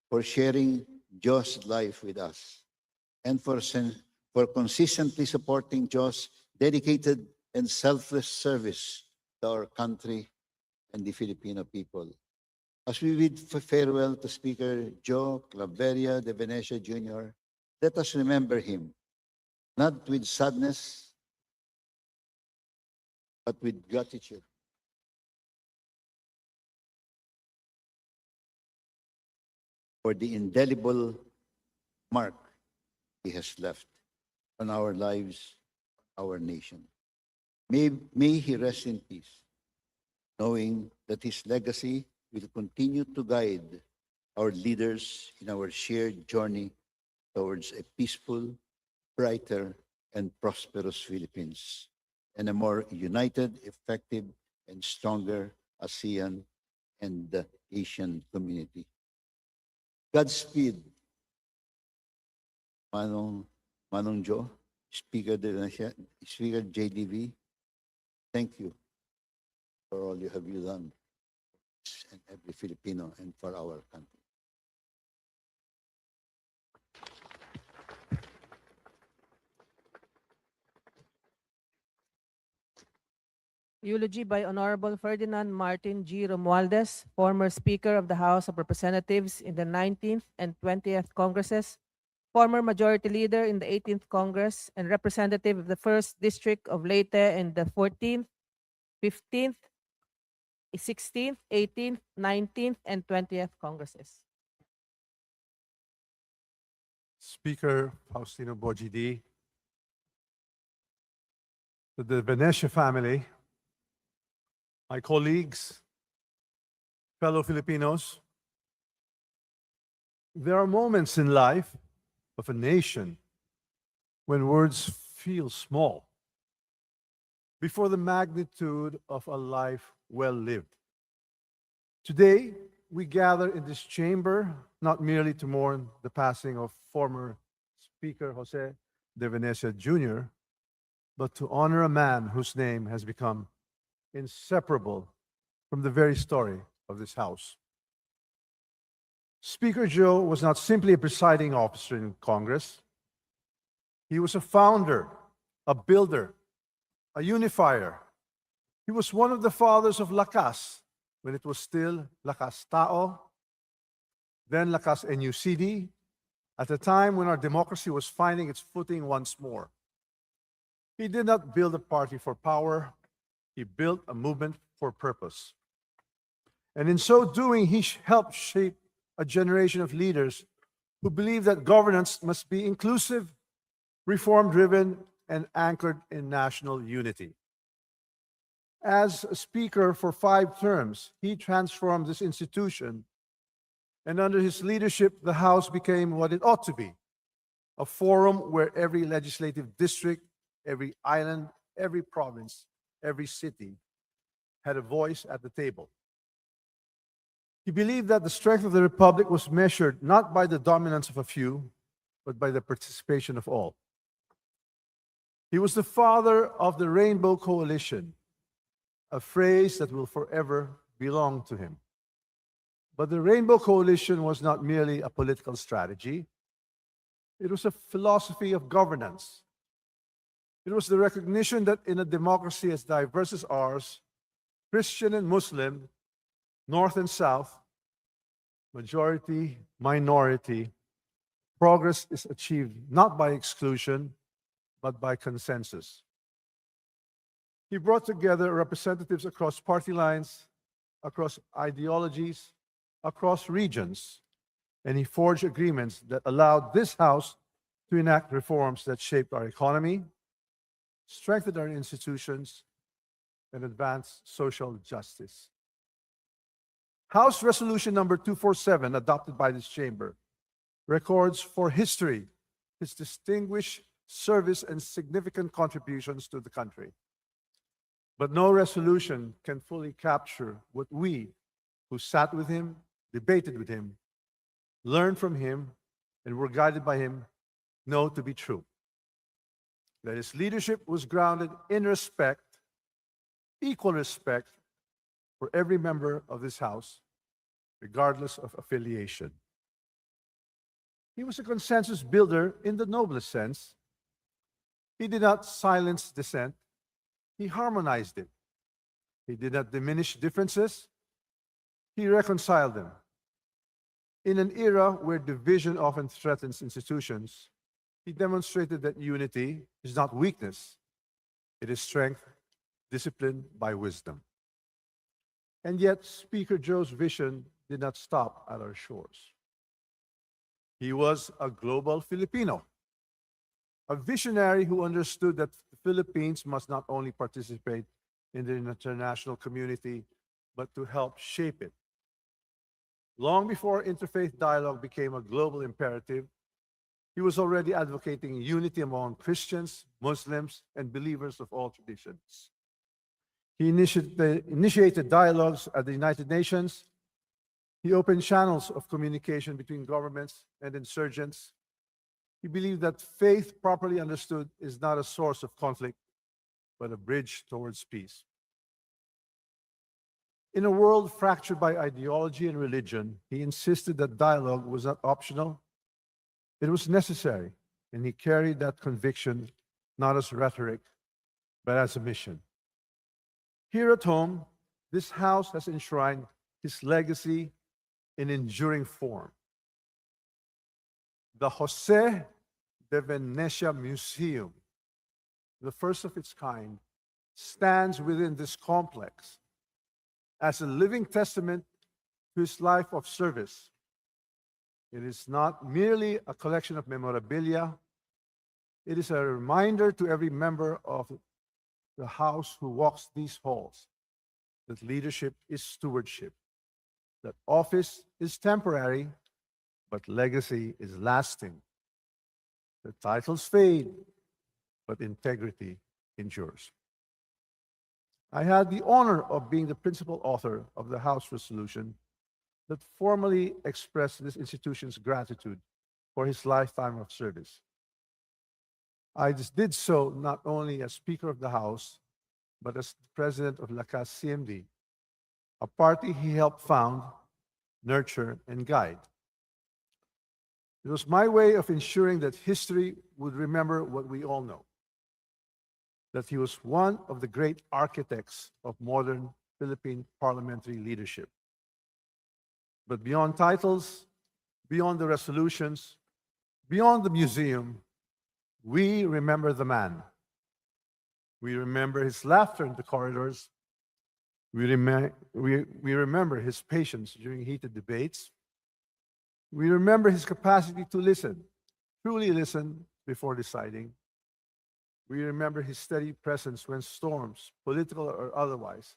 for sharing Joe's life with us and for consistently supporting Joe's dedicated and selfless service to our country and the Filipino people. As we bid farewell to Speaker Joe Claveria de Venecia Jr., let us remember him, not with sadness, but with gratitude. For the indelible mark he has left on our lives, our nation. May he rest in peace, knowing that his legacy will continue to guide our leaders in our shared journey towards a peaceful, brighter, and prosperous Philippines, and a more united, effective, and stronger ASEAN and the Asian community. Godspeed, Manong Joe, Speaker JDV. Thank you. for all you have done and every Filipino and for our country. Eulogy by Honorable Ferdinand Martin G. Romualdez, former Speaker of the House of Representatives in the 19th and 20th Congresses, former Majority Leader in the 18th Congress, and representative of the 1st District of Leyte in the 14th, 15th, 16th, 18th, 19th, and 20th Congresses. Speaker Faustino Bojidi, to the Venecia family, my colleagues, fellow Filipinos, there are moments in life of a nation when words feel small before the magnitude of a life well lived. Today, we gather in this chamber not merely to mourn the passing of former Speaker Jose de Venecia Jr., but to honor a man whose name has become inseparable from the very story of this House. Speaker Joe was not simply a presiding officer in Congress. He was a founder, a builder, a unifier. He was one of the fathers of Lakas when it was still Lakas Tao, then Lakas NUCD, at a time when our democracy was finding its footing once more. He did not build a party for power. He built a movement for purpose. And in so doing, he helped shape a generation of leaders who believe that governance must be inclusive, reform-driven, and anchored in national unity. As a speaker for 5 terms, he transformed this institution, and under his leadership, the House became what it ought to be, a forum where every legislative district, every island, every province, every city had a voice at the table. He believed that the strength of the Republic was measured not by the dominance of a few, but by the participation of all. He was the father of the Rainbow Coalition, a phrase that will forever belong to him. But the Rainbow Coalition was not merely a political strategy. It was a philosophy of governance. It was the recognition that in a democracy as diverse as ours, Christian and Muslim, North and South, majority, minority, progress is achieved not by exclusion, but by consensus. He brought together representatives across party lines, across ideologies, across regions, and he forged agreements that allowed this House to enact reforms that shaped our economy, strengthened our institutions, and advanced social justice. House Resolution number 247, adopted by this chamber, records for history his distinguished service and significant contributions to the country. But no resolution can fully capture what we, who sat with him, debated with him, learned from him, and were guided by him, know to be true. That his leadership was grounded in respect, equal respect for every member of this House, regardless of affiliation. He was a consensus builder in the noblest sense. He did not silence dissent, he harmonized it. He did not diminish differences, he reconciled them. In an era where division often threatens institutions, he demonstrated that unity is not weakness, it is strength disciplined by wisdom. And yet, Speaker Joe's vision did not stop at our shores. He was a global Filipino, a visionary who understood that the Philippines must not only participate in the international community, but to help shape it. Long before interfaith dialogue became a global imperative, he was already advocating unity among Christians, Muslims, and believers of all traditions. He initiated dialogues at the United Nations. He opened channels of communication between governments and insurgents. He believed that faith properly understood is not a source of conflict, but a bridge towards peace. In a world fractured by ideology and religion, he insisted that dialogue was not optional, it was necessary, and he carried that conviction not as rhetoric, but as a mission. Here at home, this house has enshrined his legacy in enduring form. The Jose de Venecia Museum, the first of its kind, stands within this complex as a living testament to his life of service. It is not merely a collection of memorabilia, it is a reminder to every member of the House who walks these halls that leadership is stewardship, that office is temporary, but legacy is lasting. The titles fade, but integrity endures. I had the honor of being the principal author of the House resolution that formally expressed this institution's gratitude for his lifetime of service. I did so not only as Speaker of the House, but as President of Lakas CMD, a party he helped found, nurture, and guide. It was my way of ensuring that history would remember what we all know, that he was one of the great architects of modern Philippine parliamentary leadership. But beyond titles, beyond the resolutions, beyond the museum, we remember the man. We remember his laughter in the corridors. We remember his patience during heated debates. We remember his capacity to listen, truly listen before deciding. We remember his steady presence when storms, political or otherwise,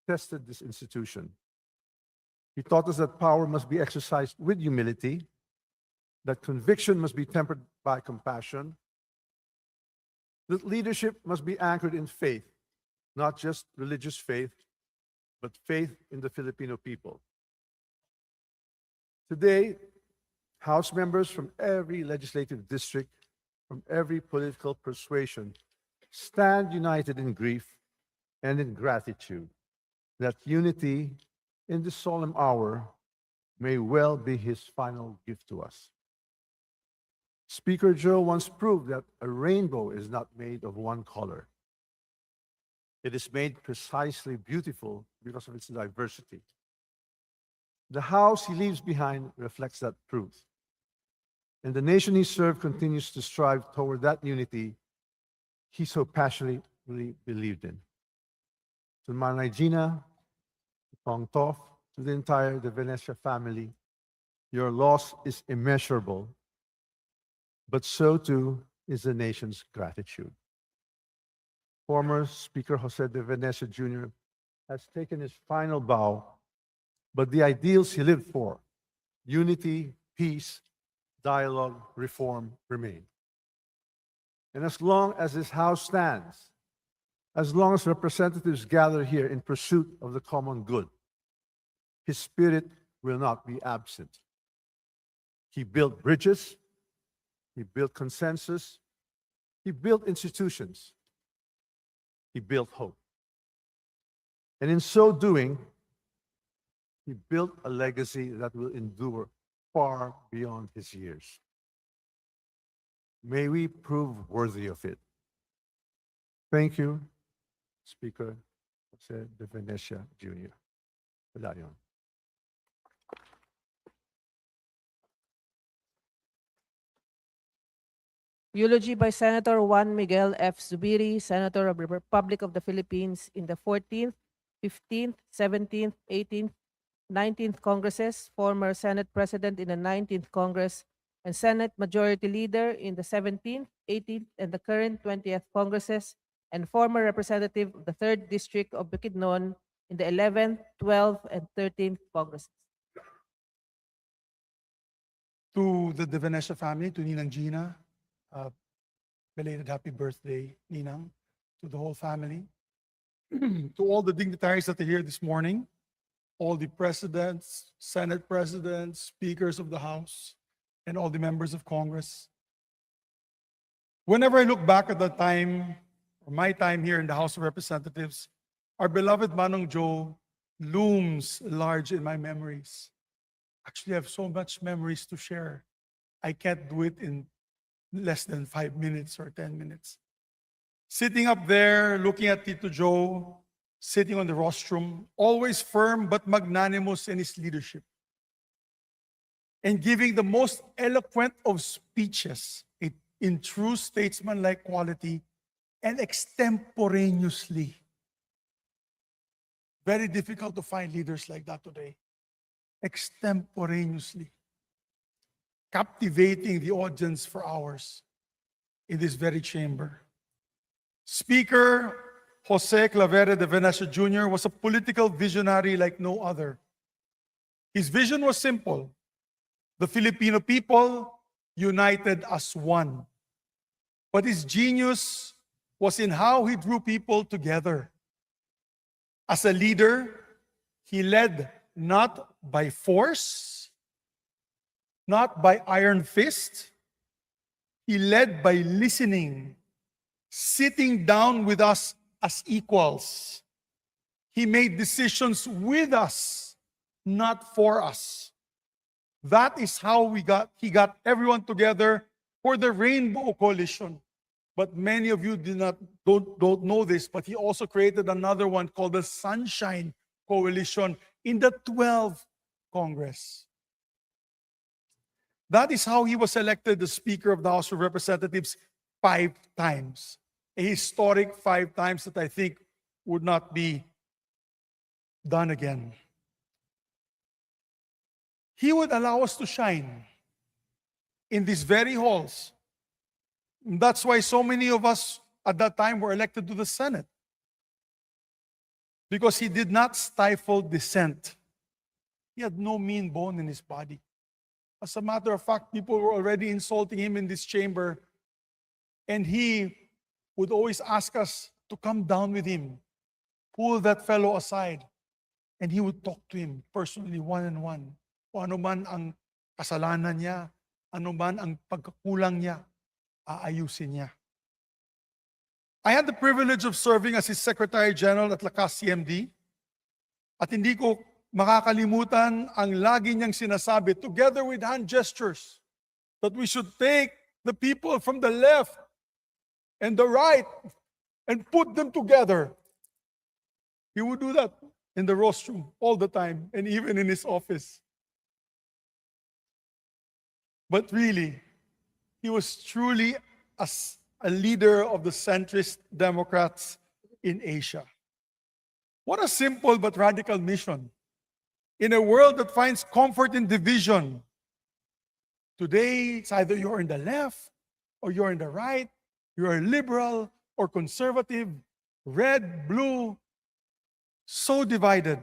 tested this institution. He taught us that power must be exercised with humility, that conviction must be tempered by compassion, that leadership must be anchored in faith, not just religious faith, but faith in the Filipino people. Today, House members from every legislative district, from every political persuasion, stand united in grief and in gratitude. That unity in this solemn hour may well be his final gift to us. Speaker Joe once proved that a rainbow is not made of one color. It is made precisely beautiful because of its diversity. The house he leaves behind reflects that truth. And the nation he served continues to strive toward that unity he so passionately believed in. To Manay Gina, to Pong Tof, to the entire De Venecia family, your loss is immeasurable, but so too is the nation's gratitude. Former Speaker Jose de Venecia Jr. has taken his final bow, but the ideals he lived for, unity, peace, dialogue, reform, remain. And as long as this House stands, as long as representatives gather here in pursuit of the common good, his spirit will not be absent. He built bridges, he built consensus, he built institutions, he built hope. And in so doing, he built a legacy that will endure far beyond his years. May we prove worthy of it. Thank you, Speaker Jose de Venecia Jr. Wala yun. Eulogy by Senator Juan Miguel F. Zubiri, Senator of the Republic of the Philippines in the 14th, 15th, 17th, 18th, 19th Congresses, former Senate President in the 19th Congress, and Senate Majority Leader in the 17th, 18th, and the current 20th Congresses, and former Representative of the 3rd District of Bukidnon in the 11th, 12th, and 13th Congresses. To the De Venecia family, to Ninang Gina, belated happy birthday, Ninang, to the whole family, to all the dignitaries that are here this morning, all the presidents, Senate presidents, speakers of the House, and all the members of Congress. Whenever I look back at the time, or my time here in the House of Representatives, our beloved Manong Joe looms large in my memories. Actually, I have so much memories to share. I can't do it in less than 5 minutes or 10 minutes. Sitting up there, looking at Tito Joe, sitting on the rostrum, always firm but magnanimous in his leadership, and giving the most eloquent of speeches in true statesman-like quality and extemporaneously. Very difficult to find leaders like that today. Extemporaneously. Captivating the audience for hours in this very chamber. Speaker Jose Clavera de Venecia Jr. was a political visionary like no other. His vision was simple: the Filipino people united as one. But his genius was in how he drew people together. As a leader, he led not by force, not by iron fist. He led by listening, sitting down with us as equals. He made decisions with us, not for us. That is how he got everyone together for the Rainbow Coalition. But many of you don't know this, but he also created another one called the Sunshine Coalition in the 12th Congress. That is how he was elected the Speaker of the House of Representatives 5 times. A historic 5 times that I think would not be done again. He would allow us to shine in these very halls. That's why so many of us at that time were elected to the Senate. Because he did not stifle dissent. He had no mean bone in his body. As a matter of fact, people were already insulting him in this chamber, and he would always ask us to come down with him, pull that fellow aside, and he would talk to him personally, one-on-one. Kung ano man ang kasalanan niya, ano man ang pagkakulang niya, aayusin niya. I had the privilege of serving as his Secretary General at Lakas CMD, at hindi ko makakalimutan ang lagi niyang sinasabi, together with hand gestures, that we should take the people from the left and the right and put them together. He would do that in the rostrum all the time, and even in his office. But really, he was truly a leader of the centrist Democrats in Asia. What a simple but radical mission. In a world that finds comfort in division, today it's either you're in the left or you're in the right, you're liberal or conservative, red, blue, so divided.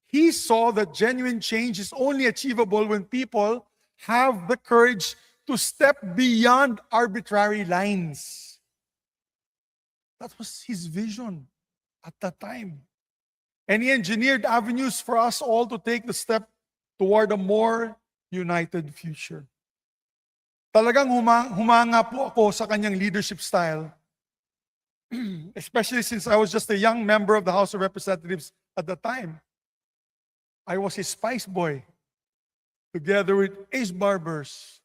He saw that genuine change is only achievable when people have the courage to step beyond arbitrary lines. That was his vision at that time. And he engineered avenues for us all to take the step toward a more united future. Talagang humanga po ako sa kanyang leadership style, especially since I was just a young member of the House of Representatives at the time. I was his spice boy, together with Ace Barbers,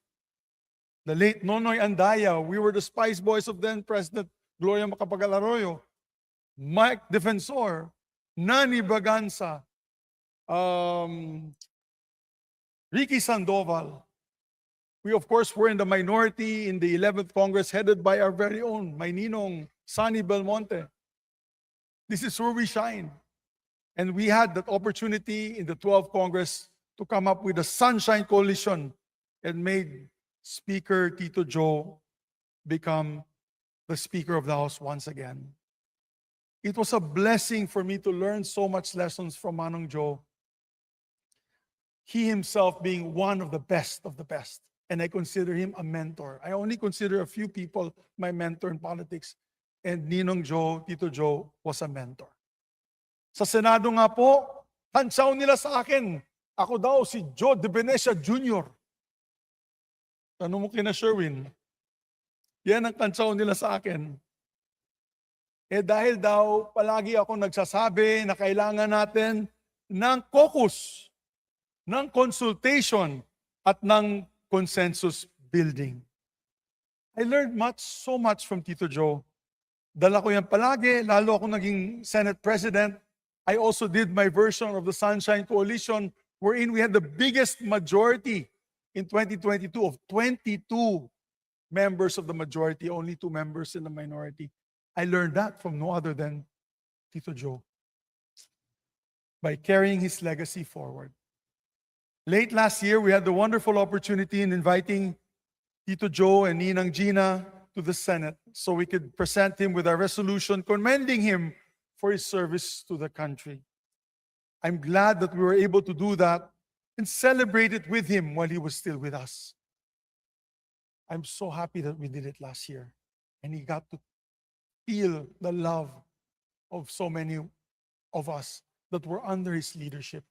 the late Nonoy Andaya. We were the spice boys of then President Gloria Macapagal-Arroyo, Mike Defensor, Nani Braganza, Ricky Sandoval. We, of course, were in the minority in the 11th Congress, headed by our very own, my ninong, Sonny Belmonte. This is where we shine. And we had that opportunity in the 12th Congress to come up with a Sunshine Coalition and made Speaker Tito Joe become the Speaker of the House once again. It was a blessing for me to learn so much lessons from Manong Joe. He himself being one of the best, and I consider him a mentor. I only consider a few people my mentor in politics, and Ninong Joe, Tito Joe, was a mentor. Sa Senado nga po, tansaw nila sa akin, ako daw si Joe de Venecia Jr. Tanong mo kina Sherwin, yan ang tansaw nila sa akin. Eh dahil daw palagi ako nagsasabi na kailangan natin ng caucus, ng consultation, at ng consensus building. I learned so much from Tito Joe. Dala ko yan palagi, lalo ako naging Senate President. I also did my version of the Sunshine Coalition, wherein we had the biggest majority in 2022 of 22 members of the majority, only 2 members in the minority. I learned that from no other than Tito Joe, by carrying his legacy forward. Late last year, we had the wonderful opportunity in inviting Tito Joe and Ninang Gina to the Senate so we could present him with our resolution commending him for his service to the country. I'm glad that we were able to do that and celebrate it with him while he was still with us. I'm so happy that we did it last year and he got to feel the love of so many of us that were under his leadership.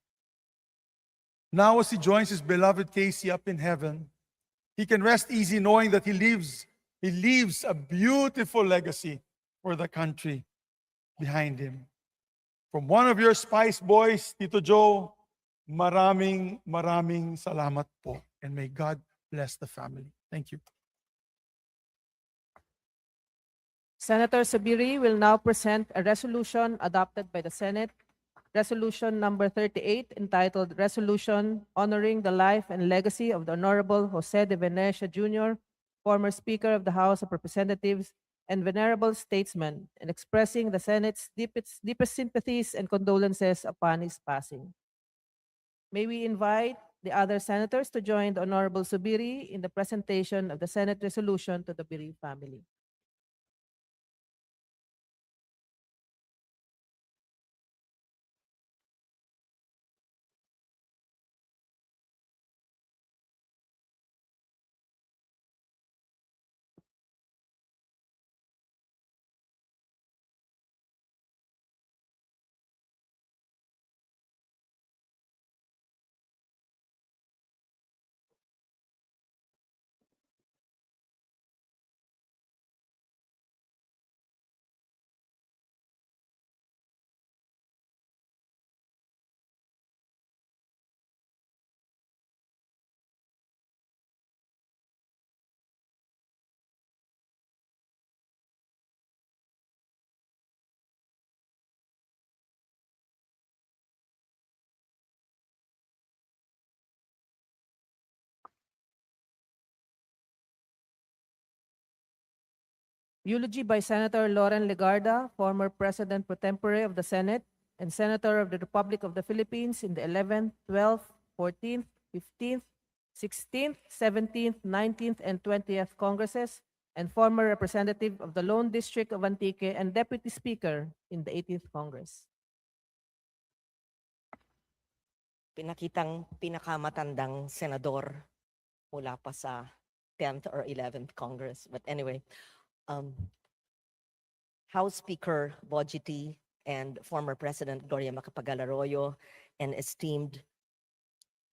Now, as he joins his beloved Casey up in heaven, he can rest easy knowing that he leaves a beautiful legacy for the country behind him. From one of your Spice Boys, Tito Joe, maraming salamat po. And may God bless the family. Thank you. Senator Subiri will now present a resolution adopted by the Senate, Resolution number 38, entitled Resolution Honoring the Life and Legacy of the Honorable Jose de Venecia Jr., former Speaker of the House of Representatives and venerable statesman, and expressing the Senate's deepest sympathies and condolences upon his passing. May we invite the other senators to join the Honorable Subiri in the presentation of the Senate resolution to the bereaved family. Eulogy by Senator Loren Legarda, former President pro tempore of the Senate and Senator of the Republic of the Philippines in the 11th, 12th, 14th, 15th, 16th, 17th, 19th, and 20th Congresses, and former representative of the Lone District of Antique and Deputy Speaker in the 18th Congress. Pinakitang pinakamatandang senador mula pa sa 10th or 11th Congress. But anyway, House Speaker Boji T. and former President Gloria Macapagal-Arroyo, and esteemed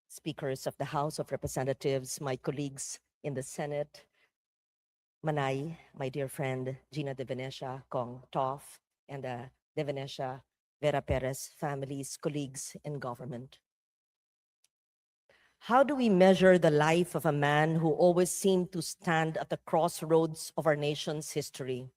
speakers of the House of Representatives, my colleagues in the Senate, Manay, my dear friend Gina de Venecia, Kong Toff, and the de Venecia Vera Perez families, colleagues in government. How do we measure the life of a man who always seemed to stand at the crossroads of our nation's history?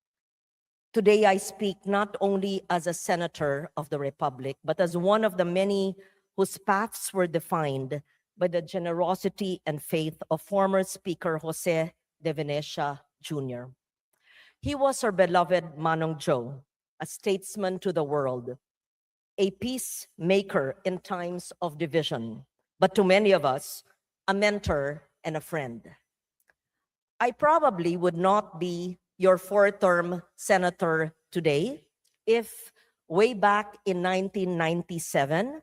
Today, I speak not only as a senator of the Republic, but as one of the many whose paths were defined by the generosity and faith of former Speaker Jose de Venecia Jr. He was our beloved Manong Joe, a statesman to the world, a peacemaker in times of division, but to many of us, a mentor and a friend. I probably would not be your four-term senator today if way back in 1997,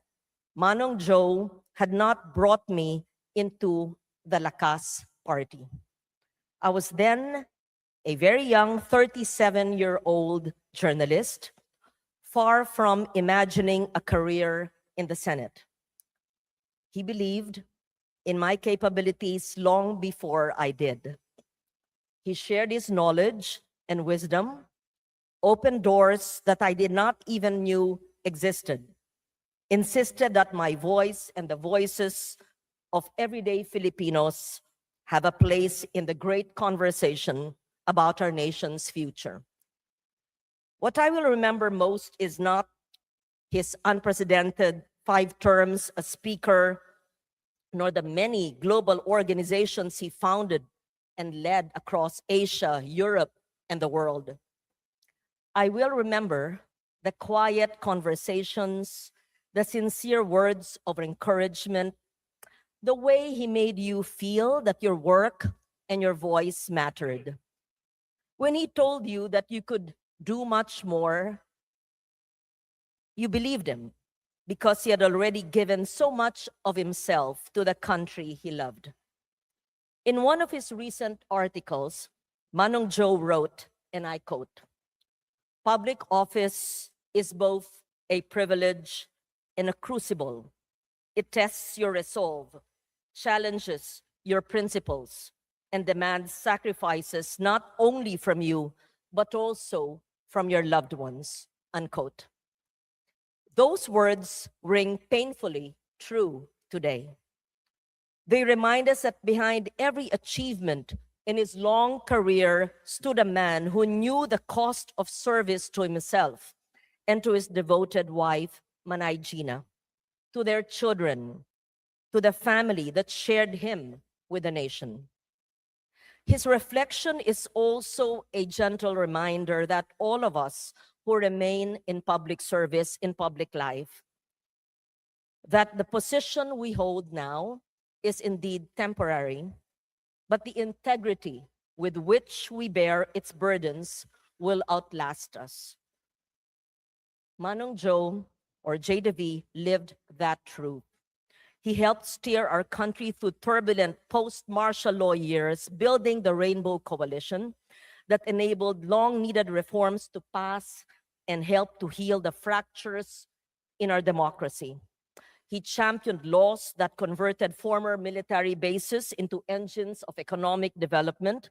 Manong Joe had not brought me into the Lakas party. I was then a very young 37-year-old journalist, far from imagining a career in the Senate. He believed in my capabilities long before I did. He shared his knowledge and wisdom, opened doors that I did not even knew existed. insisted that my voice and the voices of everyday Filipinos have a place in the great conversation about our nation's future. What I will remember most is not his unprecedented 5 terms as speaker, nor the many global organizations he founded and led across Asia, Europe, and the world. I will remember the quiet conversations, the sincere words of encouragement, the way he made you feel that your work and your voice mattered. When he told you that you could do much more, you believed him because he had already given so much of himself to the country he loved. In one of his recent articles, Manong Joe wrote, and I quote, "Public office is both a privilege and a crucible. It tests your resolve, challenges your principles, and demands sacrifices not only from you, but also from your loved ones," unquote. Those words ring painfully true today. They remind us that behind every achievement in his long career stood a man who knew the cost of service to himself and to his devoted wife, Manay Gina, to their children, to the family that shared him with the nation. His reflection is also a gentle reminder that all of us who remain in public service, in public life, that the position we hold now is indeed temporary, but the integrity with which we bear its burdens will outlast us. Manong Joe, or JDV, lived that truth. He helped steer our country through turbulent post-martial law years, building the Rainbow Coalition that enabled long-needed reforms to pass and helped to heal the fractures in our democracy. He championed laws that converted former military bases into engines of economic development,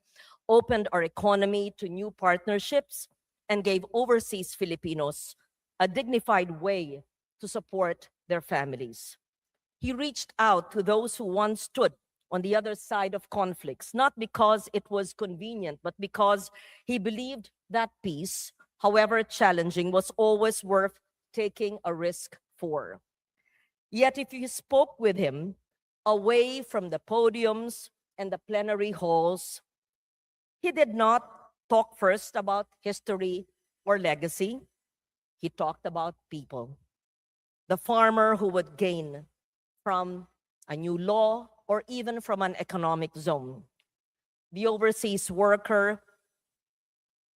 opened our economy to new partnerships, and gave overseas Filipinos a dignified way to support their families. He reached out to those who once stood on the other side of conflicts, not because it was convenient, but because he believed that peace, however challenging, was always worth taking a risk for. Yet if you spoke with him away from the podiums and the plenary halls, he did not talk first about history or legacy. He talked about people. The farmer who would gain from a new law or even from an economic zone. The overseas worker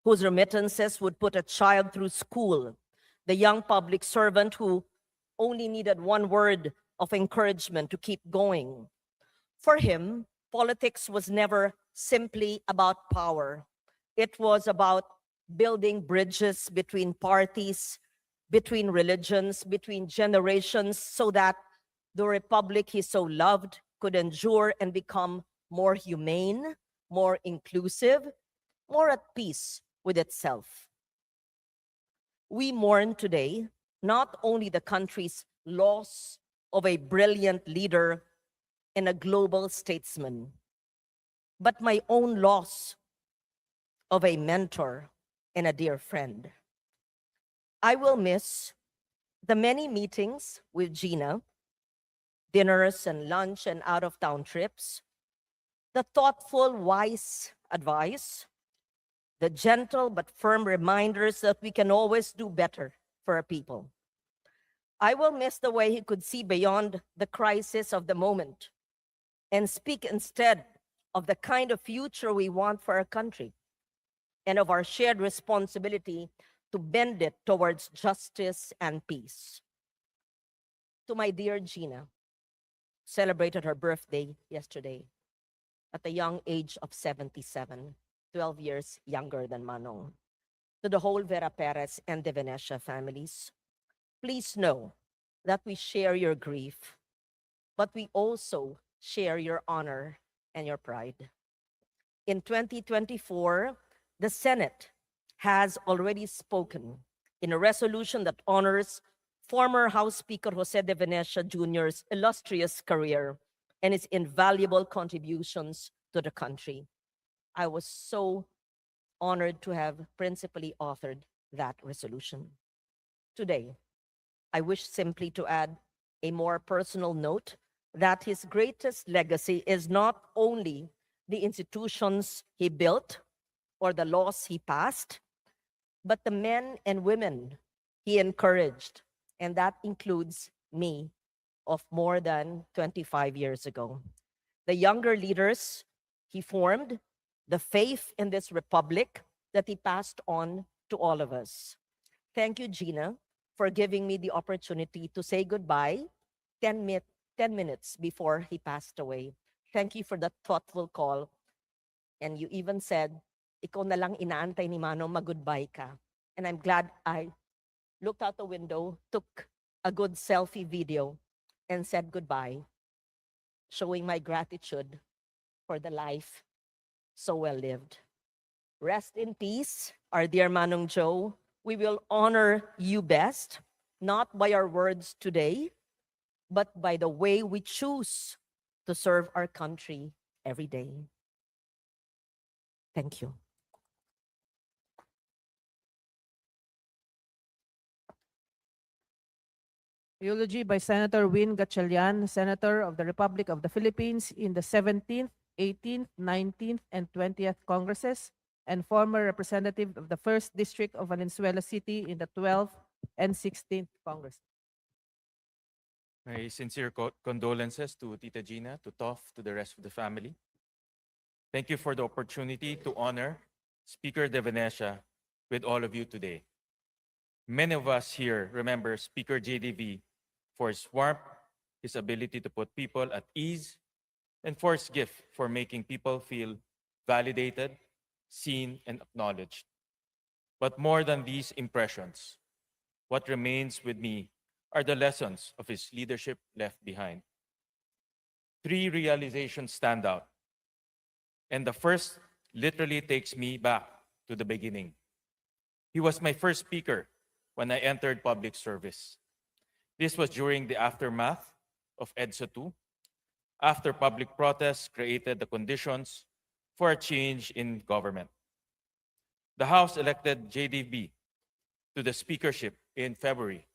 whose remittances would put a child through school. The young public servant who only needed one word of encouragement to keep going. For him, politics was never simply about power. It was about building bridges between parties, between religions, between generations, so that the republic he so loved could endure and become more humane, more inclusive, more at peace with itself. We mourn today not only the country's loss of a brilliant leader and a global statesman, but my own loss of a mentor and a dear friend. I will miss the many meetings with Gina, dinners and lunch and out-of-town trips, the thoughtful, wise advice, the gentle but firm reminders that we can always do better for our people. I will miss the way he could see beyond the crisis of the moment and speak instead of the kind of future we want for our country and of our shared responsibility to bend it towards justice and peace. To my dear Gina, celebrated her birthday yesterday at the young age of 77, 12 years younger than Manong. To the whole Vera Perez and the Venecia families, please know that we share your grief, but we also share your honor and your pride. In 2024, the Senate has already spoken in a resolution that honors former House Speaker Jose de Venecia Jr.'s illustrious career and his invaluable contributions to the country. I was so honored to have principally authored that resolution. Today, I wish simply to add a more personal note that his greatest legacy is not only the institutions he built or the laws he passed, but the men and women he encouraged, and that includes me of more than 25 years ago. The younger leaders he formed, the faith in this republic that he passed on to all of us. Thank you, Gina, for giving me the opportunity to say goodbye 10 minutes before he passed away. Thank you for that thoughtful call. And you even said, ikaw na lang inaantay ni Manong mag-goodbye ka. And I'm glad I looked out the window, took a good selfie video, and said goodbye, showing my gratitude for the life so well lived. Rest in peace, our dear Manong Joe. We will honor you best, not by our words today, but by the way we choose to serve our country every day. Thank you. Eulogy by Senator Win Gatchalian, Senator of the Republic of the Philippines in the 17th, 18th, 19th, and 20th Congresses, and former representative of the 1st District of Valenzuela City in the 12th and 16th Congress. My sincere condolences to Tita Gina, to Toff, to the rest of the family. Thank you for the opportunity to honor Speaker De Venecia with all of you today. Many of us here remember Speaker JDV for his warmth, his ability to put people at ease, and for his gift for making people feel validated, seen, and acknowledged. But more than these impressions, what remains with me are the lessons of his leadership left behind. 3 realizations stand out. And the first literally takes me back to the beginning. He was my first speaker when I entered public service. This was during the aftermath of EDSA 2, after public protests created the conditions for a change in government. The House elected JDB to the speakership in February,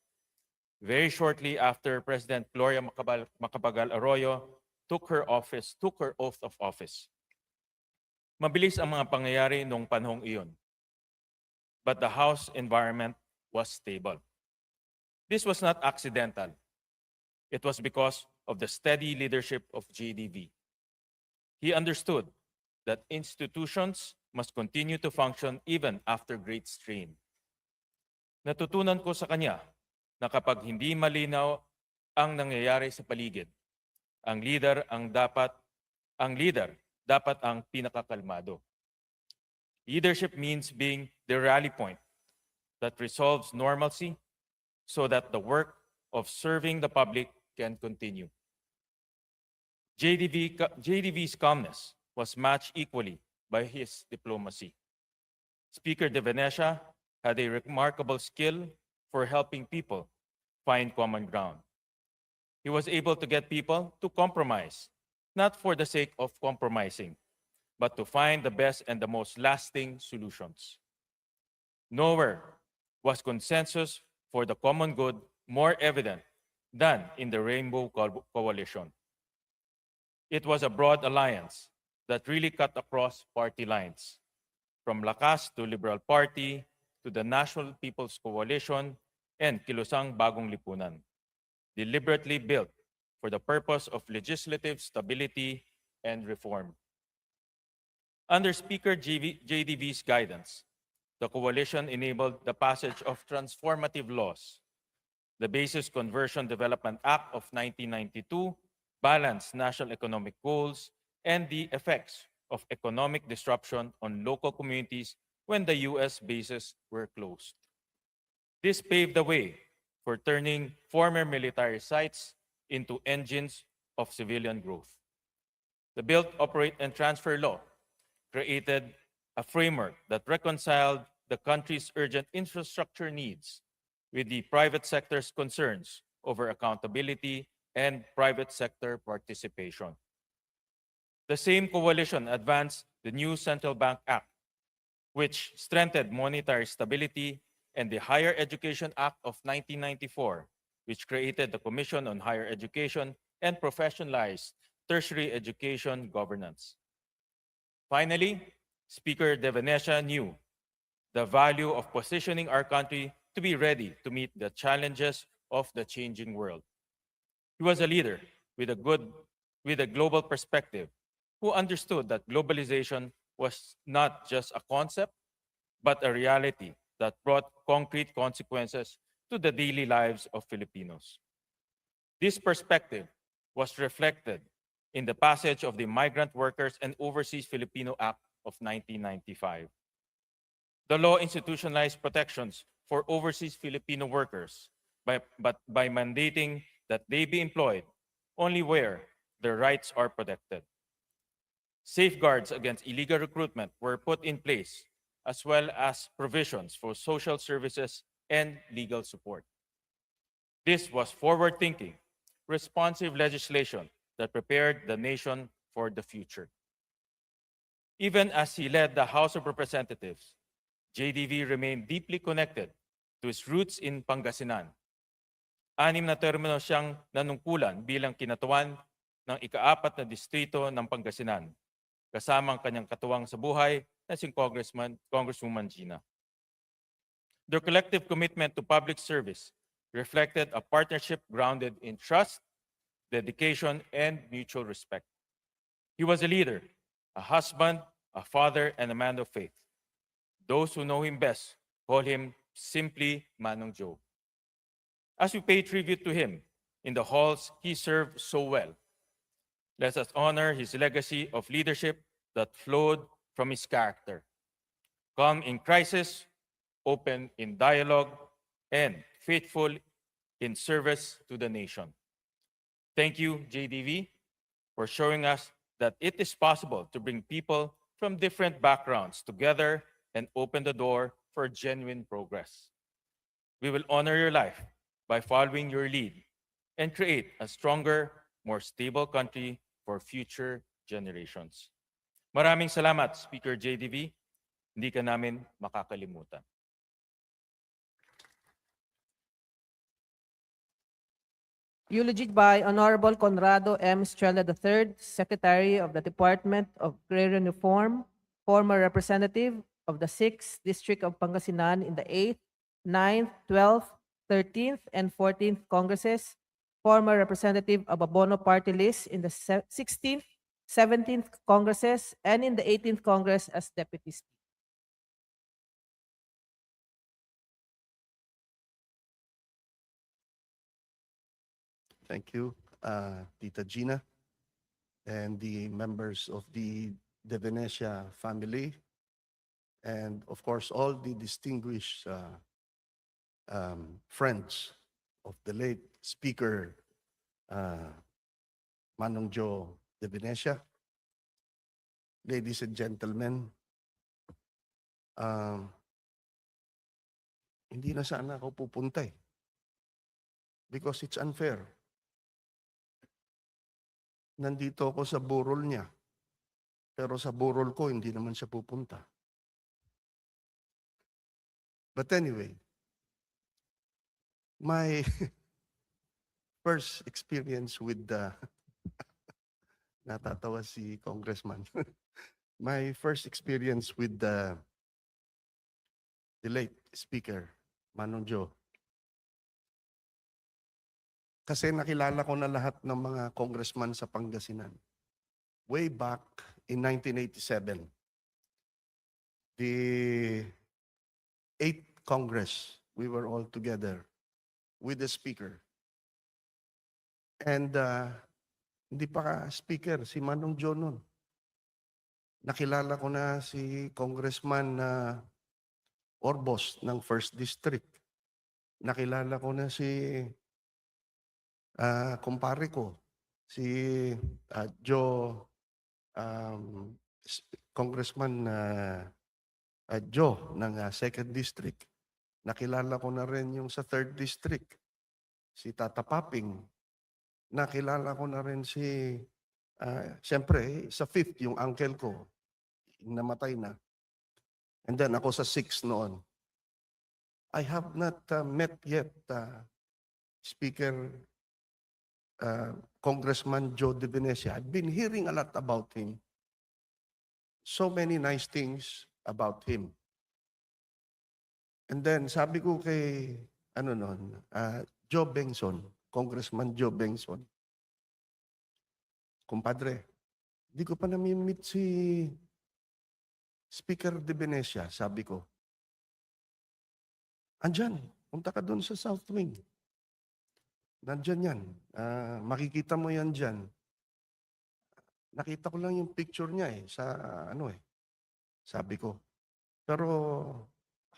very shortly after President Gloria Macapagal Arroyo took her oath of office. Mabilis ang mga pangyayari noong panahong iyon, but the House environment was stable. This was not accidental. It was because of the steady leadership of JDV. He understood that institutions must continue to function even after great strain. Natutunan ko sa kanya na kapag hindi malinaw ang nangyayari sa paligid, ang leader dapat ang pinakakalmado. Leadership means being the rally point that resolves normalcy so that the work of serving the public can continue. JDV's calmness was matched equally by his diplomacy. Speaker De Venecia had a remarkable skill for helping people find common ground. He was able to get people to compromise, not for the sake of compromising, but to find the best and the most lasting solutions. Nowhere was consensus for the common good more evident than in the Rainbow Coalition. It was a broad alliance that really cut across party lines, from Lakas to Liberal Party to the National People's Coalition and Kilusang Bagong Lipunan, deliberately built for the purpose of legislative stability and reform. Under Speaker JDV's guidance, the coalition enabled the passage of transformative laws. The Basis Conversion Development Act of 1992 balanced national economic goals and the effects of economic disruption on local communities when the US bases were closed. This paved the way for turning former military sites into engines of civilian growth. The Build, Operate, and Transfer Law created a framework that reconciled the country's urgent infrastructure needs with the private sector's concerns over accountability and private sector participation. The same coalition advanced the new Central Bank Act, which strengthened monetary stability, and the Higher Education Act of 1994, which created the Commission on Higher Education and professionalized tertiary education governance. Finally, Speaker De Venecia knew the value of positioning our country to be ready to meet the challenges of the changing world. He was a leader with a global perspective who understood that globalization was not just a concept, but a reality that brought concrete consequences to the daily lives of Filipinos. This perspective was reflected in the passage of the Migrant Workers and Overseas Filipino Act of 1995. The law institutionalized protections for overseas Filipino workers by mandating that they be employed only where their rights are protected. Safeguards against illegal recruitment were put in place, as well as provisions for social services and legal support. This was forward-thinking, responsive legislation that prepared the nation for the future. Even as he led the House of Representatives, JDV remained deeply connected to his roots in Pangasinan. 6 na termino siyang nanungkulan bilang kinatuan ng ika-4 na distrito ng Pangasinan, kasama ang kanyang katuwang sa buhay na si Congresswoman Gina. Their collective commitment to public service reflected a partnership grounded in trust, dedication, and mutual respect. He was a leader, a husband, a father, and a man of faith. Those who know him best call him simply Manong Joe. As we pay tribute to him in the halls he served so well, let us honor his legacy of leadership that flowed from his character. Calm in crisis, open in dialogue, and faithful in service to the nation. Thank you, JDV, for showing us that it is possible to bring people from different backgrounds together and open the door for genuine progress. We will honor your life by following your lead and create a stronger, more stable country for future generations. Maraming salamat, Speaker JDV. Hindi ka namin makakalimutan. Eulogy by Honorable Conrado M. Estrella III, Secretary of the Department of Agrarian Reform, former representative of the 6th District of Pangasinan in the 8th, 9th, 12th, 13th, and 14th Congresses, former representative of Abono Party List in the 16th, 17th Congresses, and in the 18th Congress as Deputy Speaker. Thank you, Tita Gina, and the members of the De Venecia family, and of course, all the distinguished friends of the late Speaker Manong Joe De Venecia. Ladies and gentlemen, hindi na sana ako pupunta eh. Because it's unfair. Nandito ako sa burol niya. Pero sa burol ko, hindi naman siya pupunta. But anyway, my first experience with the natatawa si Congressman. My first experience with the late Speaker, Manong Joe. Kasi nakilala ko na lahat ng mga congressman sa Pangasinan. Way back in 1987, the 8th Congress, we were all together with the Speaker. And hindi pa ka Speaker, si Manong Joe nun. Nakilala ko na si Congressman Orbos ng 1st District. Nakilala ko na si kumpare ko, si Joe, Congressman Joe ng 2nd District. Nakilala ko na rin yung sa 3rd District, si Tata Paping. Nakilala ko na rin si, siyempre, sa 5th, yung uncle ko, namatay na. And then ako sa 6th noon. I have not met yet Speaker Congressman Joe de Venecia. I've been hearing a lot about him. So many nice things about him. And then sabi ko kay Joe Bengson, Congressman Joe Bengson, kumpadre, di ko pa nami-meet si Speaker de Venecia, sabi ko. Andyan, punta ka doon sa South Wing. Nandyan yan. Makikita mo yan dyan. Nakita ko lang yung picture niya sa sabi ko. Pero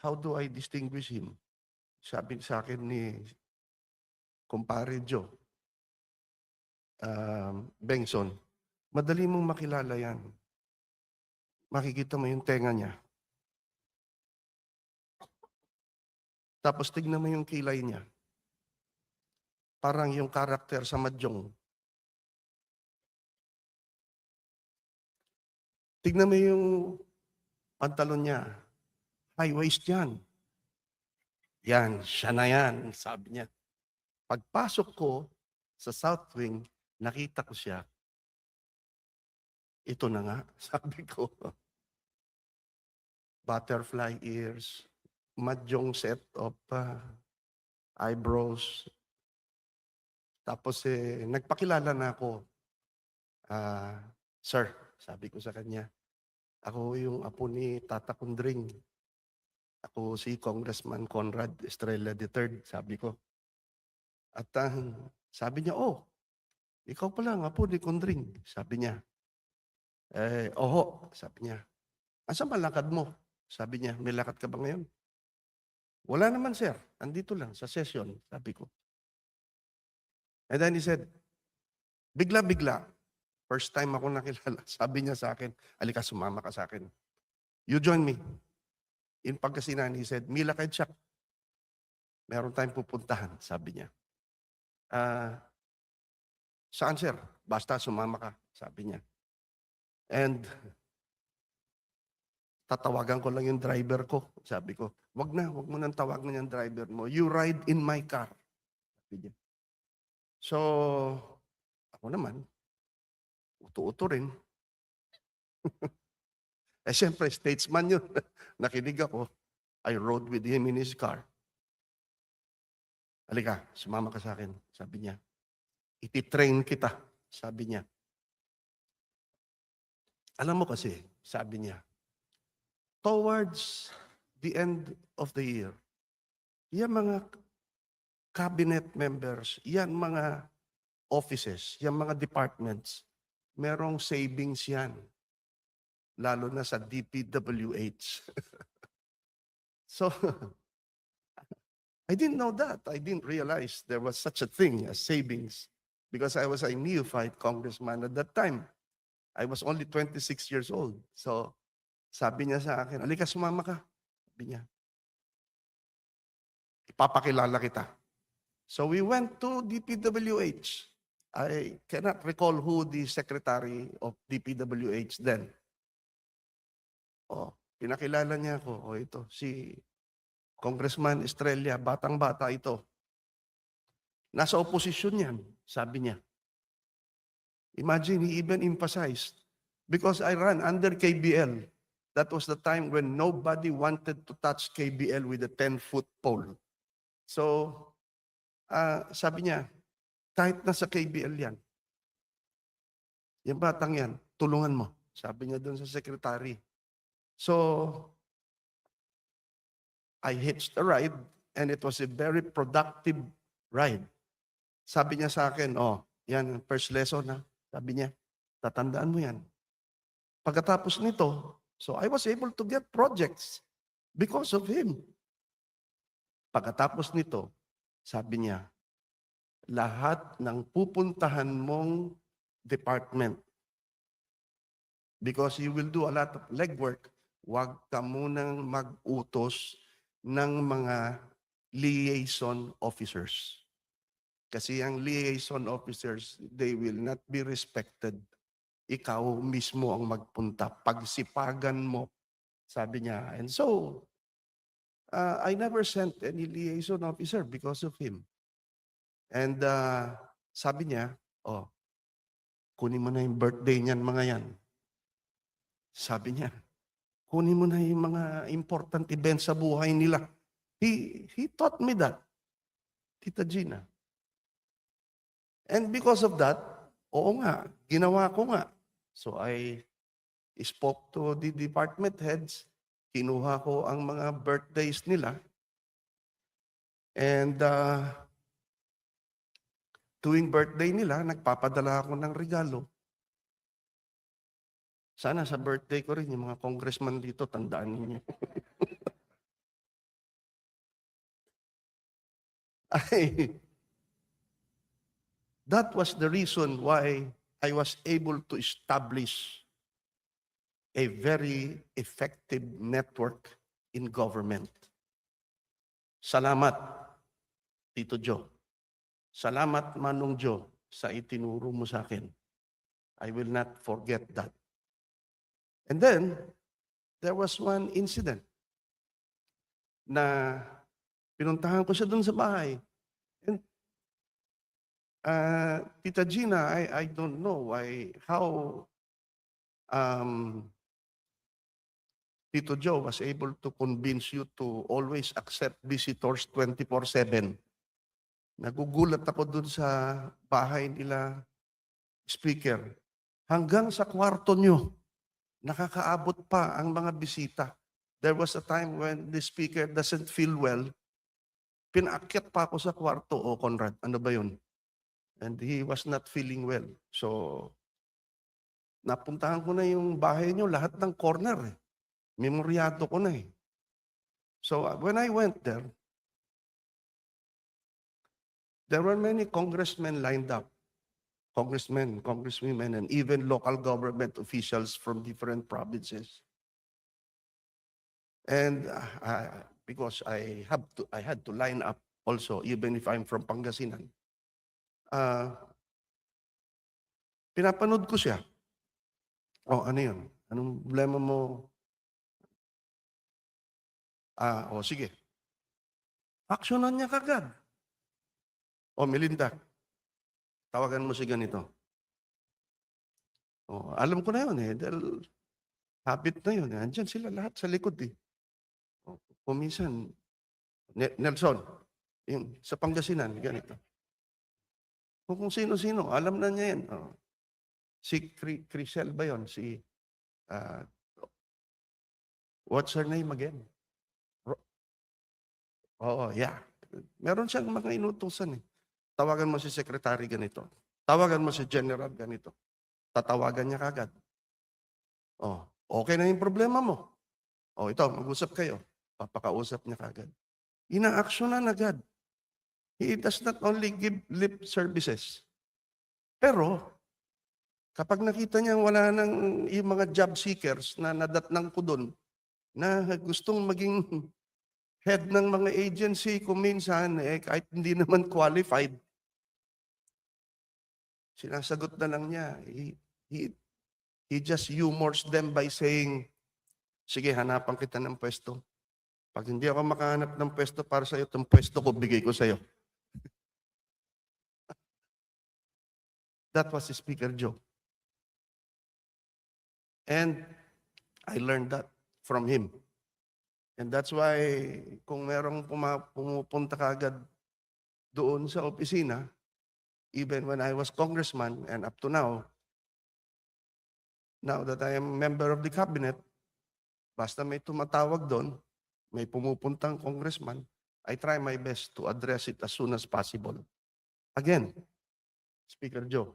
how do I distinguish him? Sabi sa akin ni kumpare Joe Bengson, madali mong makilala yan. Makikita mo yung tenga niya. Tapos tignan mo yung kilay niya. Parang yung karakter sa Mahjong. Tignan mo yung pantalon niya. High waist yan. Yan, siya na yan, sabi niya. Pagpasok ko sa South Wing, nakita ko siya. Ito na nga, sabi ko. Butterfly ears, Mahjong set of eyebrows. Tapos nagpakilala na ako. Sir, sabi ko sa kanya, ako yung apo ni Tata Kundring. Ako si Congressman Conrad Estrella III, sabi ko. At sabi niya, oh, ikaw pala ang apo ni Kundring, sabi niya. Oho, sabi niya. Asa ba lakad mo? Sabi niya, may lakad ka ba ngayon? Wala naman, sir. Andito lang sa session, sabi ko. And then he said, bigla-bigla, first time ako nakilala, sabi niya sa akin, alika, sumama ka sa akin. You join me. In Pangasinan, he said, Mila Kaitsak, meron tayong pupuntahan, sabi niya. Saan, sir? Basta sumama ka, sabi niya. And tatawagan ko lang yung driver ko, sabi ko. Wag mo nang tawagan yung driver mo. You ride in my car. Sabi niya. So, ako naman, uto-uto rin. Siyempre, statesman yun. Nakinig ako. I rode with him in his car. Halika, sumama ka sa akin. Sabi niya, iti-train kita. Sabi niya. Alam mo kasi, sabi niya, towards the end of the year, yan mga cabinet members, yan mga offices, yan mga departments, merong savings yan. Lalo na sa DPWH. So, I didn't know that. I didn't realize there was such a thing as savings because I was a neophyte congressman at that time. I was only 26 years old. So, sabi niya sa akin, alika, sumama ka. Sabi niya, ipapakilala kita. So, we went to DPWH. I cannot recall who the secretary of DPWH then. Pinakilala niya ako. Ito, si Congressman Estrella, batang-bata ito. Nasa oposisyon yan, sabi niya. Imagine, he even emphasized, because I ran under KBL, that was the time when nobody wanted to touch KBL with a 10-foot pole. So, sabi niya, kahit nasa KBL yan, yung batang yan, tulungan mo. Sabi niya doon sa secretary. So, I hitched a ride and it was a very productive ride. Sabi niya sa akin, yan, first lesson na. Sabi niya, tatandaan mo yan. Pagkatapos nito, so I was able to get projects because of him. Pagkatapos nito, sabi niya, lahat ng pupuntahan mong department, because you will do a lot of legwork, huwag ka munang mag-utos ng mga liaison officers. Kasi ang liaison officers, they will not be respected. Ikaw mismo ang magpunta. Pagsipagan mo, sabi niya. And so, I never sent any liaison officer because of him. And sabi niya, oh, kunin mo na yung birthday niyan, mga yan. Sabi niya, kunin mo na yung mga important events sa buhay nila. He taught me that, Tita Gina. And because of that, oo nga, ginawa ko nga. So I spoke to the department heads, kinuha ko ang mga birthdays nila, and tuwing birthday nila, nagpapadala ako ng regalo. Sana sa birthday ko rin, yung mga congressman dito, tandaan niyo. That was the reason why I was able to establish a very effective network in government. Salamat, Tito Joe. Salamat, Manong Joe, sa itinuro mo sa akin. I will not forget that. And then, there was one incident na pinuntahan ko siya dun sa bahay. And Tita Gina, I don't know how Tito Joe was able to convince you to always accept visitors 24/7. Nagugulat ako dun sa bahay nila, speaker. Hanggang sa kwarto nyo, nakakaabot pa ang mga bisita. There was a time when the speaker doesn't feel well. Pinaakyat pa ako sa kwarto, Conrad, ano ba yun? And he was not feeling well. So, napuntahan ko na yung bahay nyo, lahat ng corner. Memoryado ko na eh. So, when I went there were many congressmen lined up. Congressmen, congresswomen, and even local government officials from different provinces. And because I had to line up also, even if I'm from Pangasinan. Pinapanood ko siya. Oh, ano yun? Anong problema mo? Sige. Aksyonan niya kagad. Melinda, tawagan mo si ganito. Alam ko na yun eh. Dahil habit na yun. Andyan sila lahat sa likod eh. Kuminsan, Nelson, yung sa Pangasinan, ganito. Kung sino-sino, alam na niya yan. Si Crisel ba yun? Si, what's her name again? Yeah. Meron siyang mga inutusan eh. Tawagan mo si secretary ganito. Tawagan mo si general ganito. Tatawagan niya kagad. Okay na yung problema mo. Ito, mag-usap kayo. Papakausap niya kagad. Ina-aksyonan agad. He does not only give lip services. Pero, kapag nakita niya wala nang yung mga job seekers na nadatnang ko doon, na gustong maging head ng mga agency, kuminsan, kahit hindi naman qualified, sinasagot na lang niya. He just humors them by saying, sige, hanapan kita ng pwesto. Pag hindi ako makahanap ng pwesto para sa iyo, itong pwesto ko, bigay ko sa iyo. That was Speaker Joe. And I learned that from him. And that's why kung merong pumupunta kagad doon sa opisina, even when I was congressman and up to now that I am member of the cabinet, basta may tumatawag doon, may pumupuntang congressman, I try my best to address it as soon as possible. Again, Speaker Joe,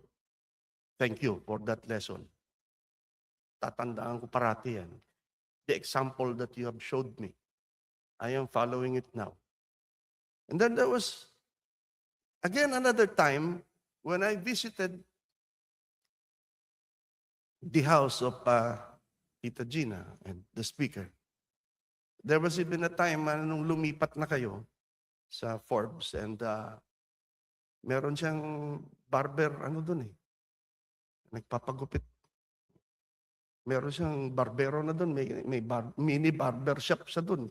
thank you for that lesson. Tatandaan ko parati yan. The example that you have showed me, I am following it now. And then there was, again, another time when I visited the house of Tita Gina and the speaker. There was even a time nung lumipat na kayo sa Forbes and meron siyang barber, ano dun eh, nagpapagupit. Meron siyang barbero na dun, mini barber shop sa dun.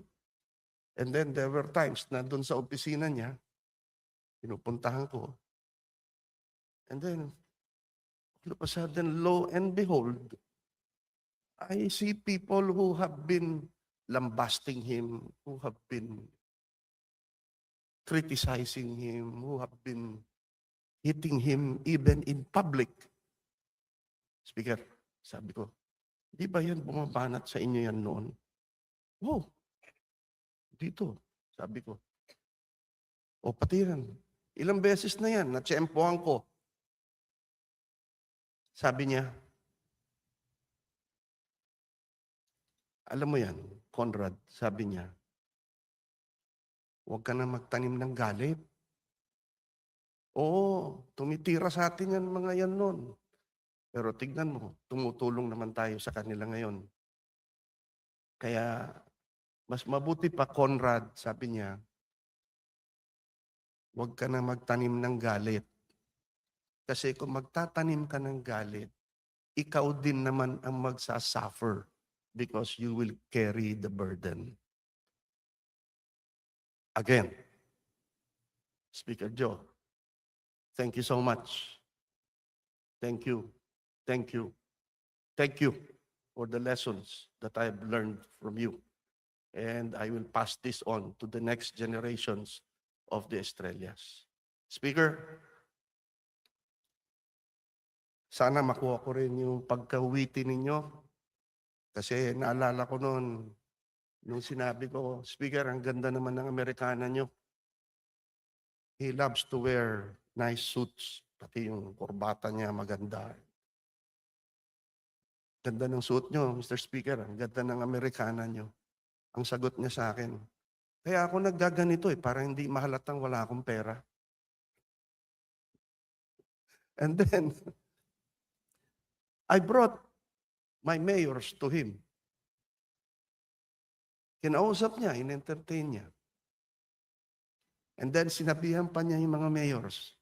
And then there were times na dun sa opisina niya, pinupuntahan ko. And then, all of a sudden, lo and behold, I see people who have been lambasting him, who have been criticizing him, who have been hitting him even in public. Speaker, sabi ko, di ba yan bumabanat sa inyo yan noon? Oh, dito, sabi ko. O pati yan, ilang beses na yan, natsempohan ko. Sabi niya, alam mo yan, Conrad, sabi niya, huwag ka na magtanim ng galit. Oo, tumitira sa atin yan mga yan noon. Pero tignan mo, tumutulong naman tayo sa kanila ngayon. Kaya, mas mabuti pa, Conrad, sabi niya, huwag ka na magtanim ng galit. Kasi kung magtatanim ka ng galit, ikaw din naman ang magsasuffer because you will carry the burden. Again, Speaker Joe, thank you so much. Thank you. Thank you. Thank you for the lessons that I've learned from you. And I will pass this on to the next generations of the Estrellas. Speaker, sana makuha ko rin yung pagkawiti ninyo. Kasi naalala ko noon, nung sinabi ko, Speaker, ang ganda naman ng Amerikana nyo. He loves to wear nice suits. Pati yung korbata niya maganda. Ganda ng suit nyo, Mr. Speaker. Ang ganda ng Amerikana nyo. Ang sagot niya sa akin. Kaya ako naggaganito para hindi mahalatang wala akong pera. And then, I brought my mayors to him. Kinausap niya, in-entertain niya. And then sinabihan pa niya yung mga mayors,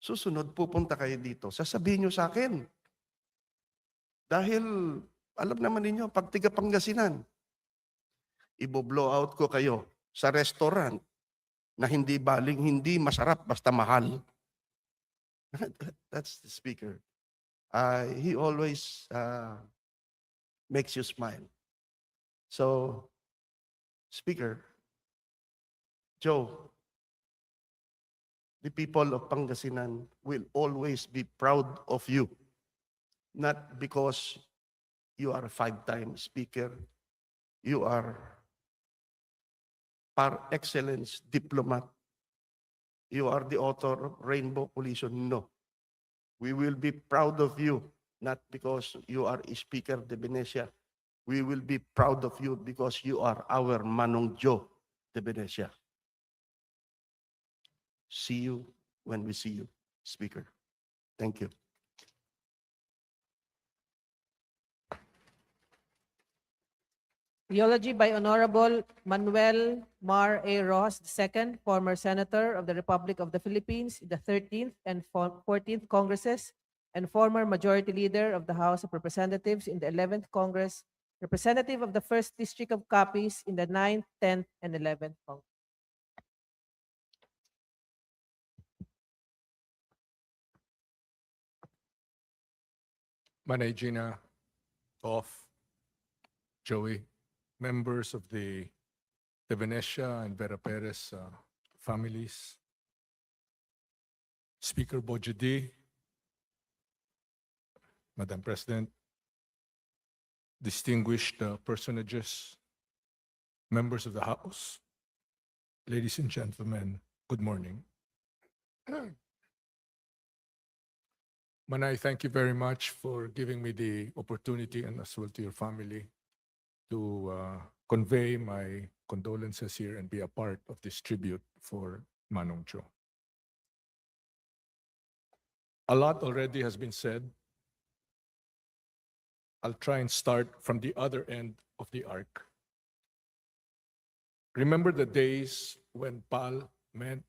susunod pupunta kayo dito, sasabihin niyo sa akin. Dahil alam naman ninyo, pag tiga Pangasinan, ibo-blow out ko kayo sa restaurant na hindi baling, hindi masarap, basta mahal. That's the speaker. He always makes you smile. So, Speaker, Joe, the people of Pangasinan will always be proud of you. Not because you are a 5-time speaker, you are par excellence diplomat, you are the author of Rainbow Coalition. No. We will be proud of you, not because you are a Speaker de Venecia. We will be proud of you because you are our Manong Joe de Venecia. See you when we see you, Speaker. Thank you. Eulogy by Honorable Manuel Mar A. Rojas II, former Senator of the Republic of the Philippines in the 13th and 14th Congresses, and former Majority Leader of the House of Representatives in the 11th Congress, representative of the 1st District of Capiz in the 9th, 10th, and 11th Congress. Manay Gina, Off, Joey, members of the De Venecia and Vera Perez families, Speaker Bojidi, Madam President, distinguished personages, members of the House, ladies and gentlemen, good morning. Manay, thank you very much for giving me the opportunity, and as well to your family, to convey my condolences here and be a part of this tribute for Manong Cho. A lot already has been said. I'll try and start from the other end of the arc. Remember the days when PAL meant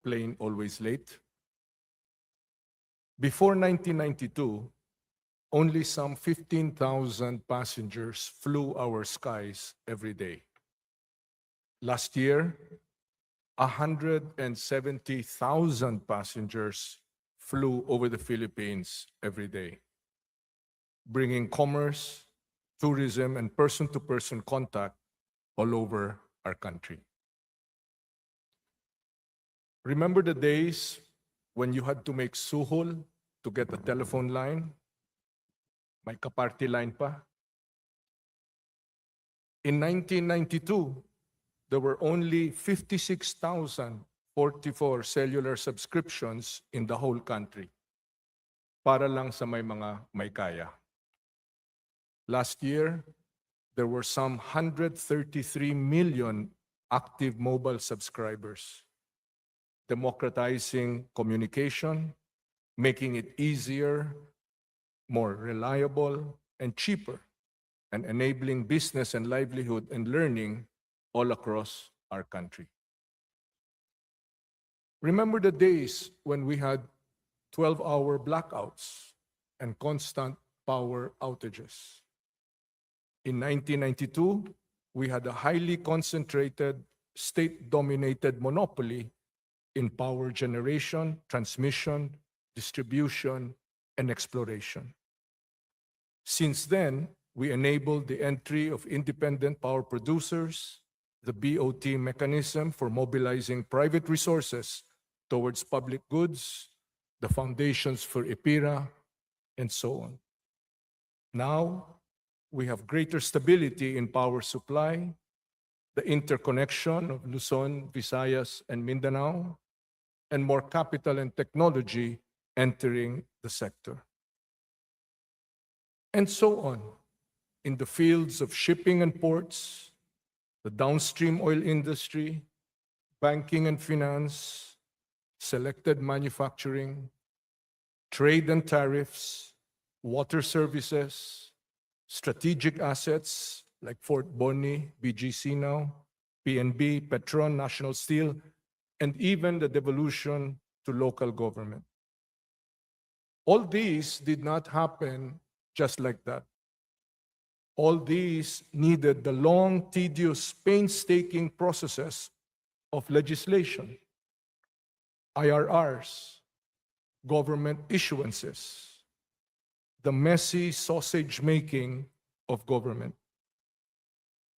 plane always late? Before 1992, only some 15,000 passengers flew our skies every day. Last year, 170,000 passengers flew over the Philippines every day, bringing commerce, tourism, and person-to-person contact all over our country. Remember the days when you had to make suhol to get a telephone line? May kaparty line pa. In 1992, there were only 56,044 cellular subscriptions in the whole country. Para lang sa may mga may kaya. Last year, there were some 133 million active mobile subscribers, democratizing communication, making it easier, more reliable, and cheaper, and enabling business and livelihood and learning all across our country. Remember the days when we had 12-hour blackouts and constant power outages. In 1992, we had a highly concentrated, state-dominated monopoly in power generation, transmission, distribution, and exploration. Since then, we enabled the entry of independent power producers, the BOT mechanism for mobilizing private resources towards public goods, the foundations for EPIRA, and so on. Now, we have greater stability in power supply, the interconnection of Luzon, Visayas, and Mindanao, and more capital and technology entering the sector. And so on, in the fields of shipping and ports, the downstream oil industry, banking and finance, selected manufacturing, trade and tariffs, water services, strategic assets like Fort Boni, BGC now, PNB, Petron, National Steel, and even the devolution to local government. All these did not happen just like that. All these needed the long, tedious, painstaking processes of legislation, IRRs, government issuances, the messy sausage making of government.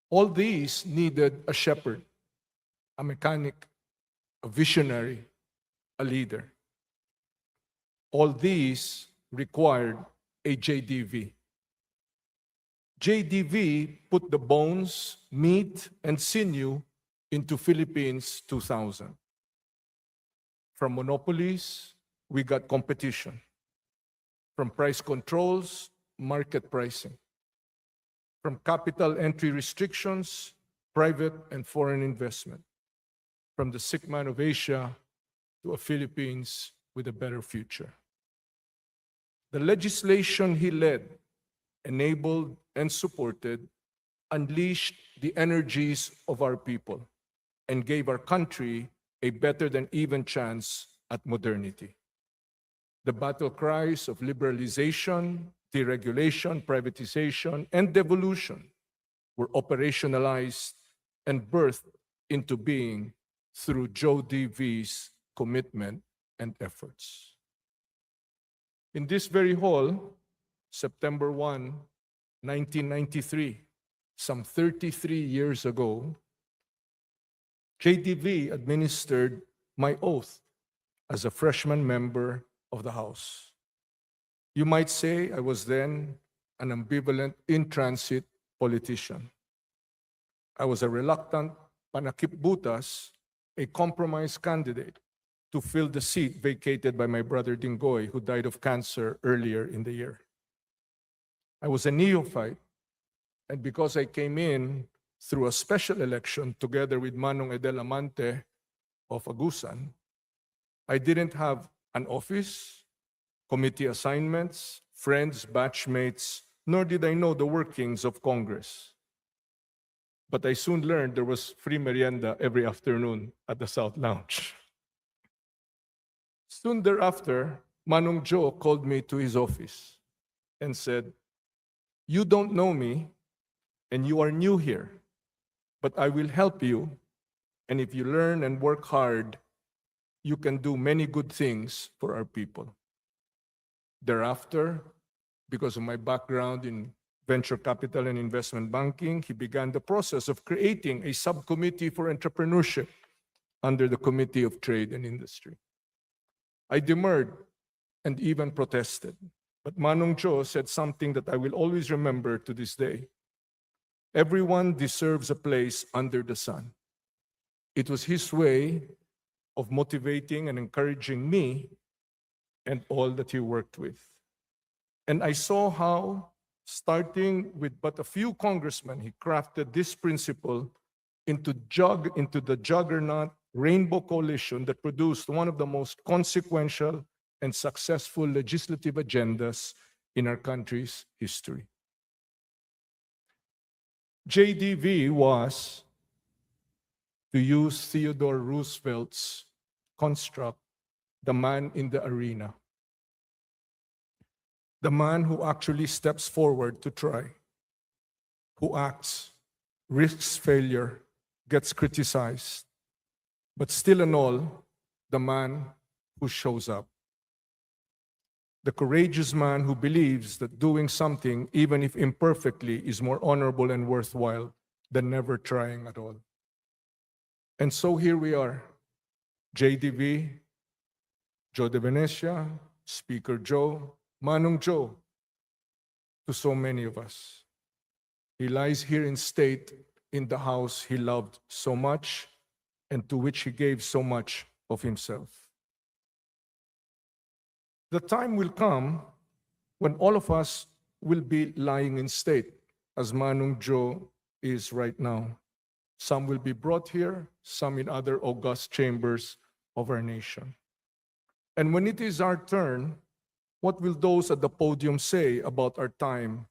All these needed a shepherd, a mechanic, a visionary, a leader. All these required a JDV. JDV put the bones, meat, and sinew into Philippines 2000. From monopolies, we got competition. From price controls, market pricing. From capital entry restrictions, private and foreign investment. From the sick man of Asia to a Philippines with a better future. The legislation he led, enabled, and supported unleashed the energies of our people and gave our country a better than even chance at modernity. The battle cries of liberalization, deregulation, privatization, and devolution were operationalized and birthed into being through Joe DV's commitment and efforts. In this very hall, September 1, 1993, some 33 years ago, JDV administered my oath as a freshman member of the House. You might say I was then an ambivalent, in-transit politician. I was a reluctant panakipbutas, a compromise candidate to fill the seat vacated by my brother Dingoy, who died of cancer earlier in the year. I was a neophyte, and because I came in through a special election together with Manong Edel Amante of Agusan, I didn't have an office, committee assignments, friends, batchmates, nor did I know the workings of Congress. but I soon learned there was free merienda every afternoon at the South Lounge. Soon thereafter, Manong Joe called me to his office and said, "You don't know me and you are new here, but I will help you. And if you learn and work hard, you can do many good things for our people." Thereafter, because of my background in venture capital and investment banking, he began the process of creating a subcommittee for entrepreneurship under the Committee of Trade and Industry. I demurred and even protested, but Manong Joe said something that I will always remember to this day. Everyone deserves a place under the sun. It was his way of motivating and encouraging me and all that he worked with. And I saw how, starting with but a few congressmen, he crafted this principle into the juggernaut Rainbow Coalition that produced one of the most consequential and successful legislative agendas in our country's history. JDV was, to use Theodore Roosevelt's construct, the man in the arena. The man who actually steps forward to try, who acts, risks failure, gets criticized, but still and all, the man who shows up. The courageous man who believes that doing something, even if imperfectly, is more honorable and worthwhile than never trying at all. And so here we are, JDV, Joe de Venecia, Speaker Joe, Manong Joe, to so many of us. He lies here in state in the house he loved so much and to which he gave so much of himself. The time will come when all of us will be lying in state, as Manong Joe is right now. Some will be brought here, some in other august chambers of our nation. And when it is our turn, what will those at the podium say about our time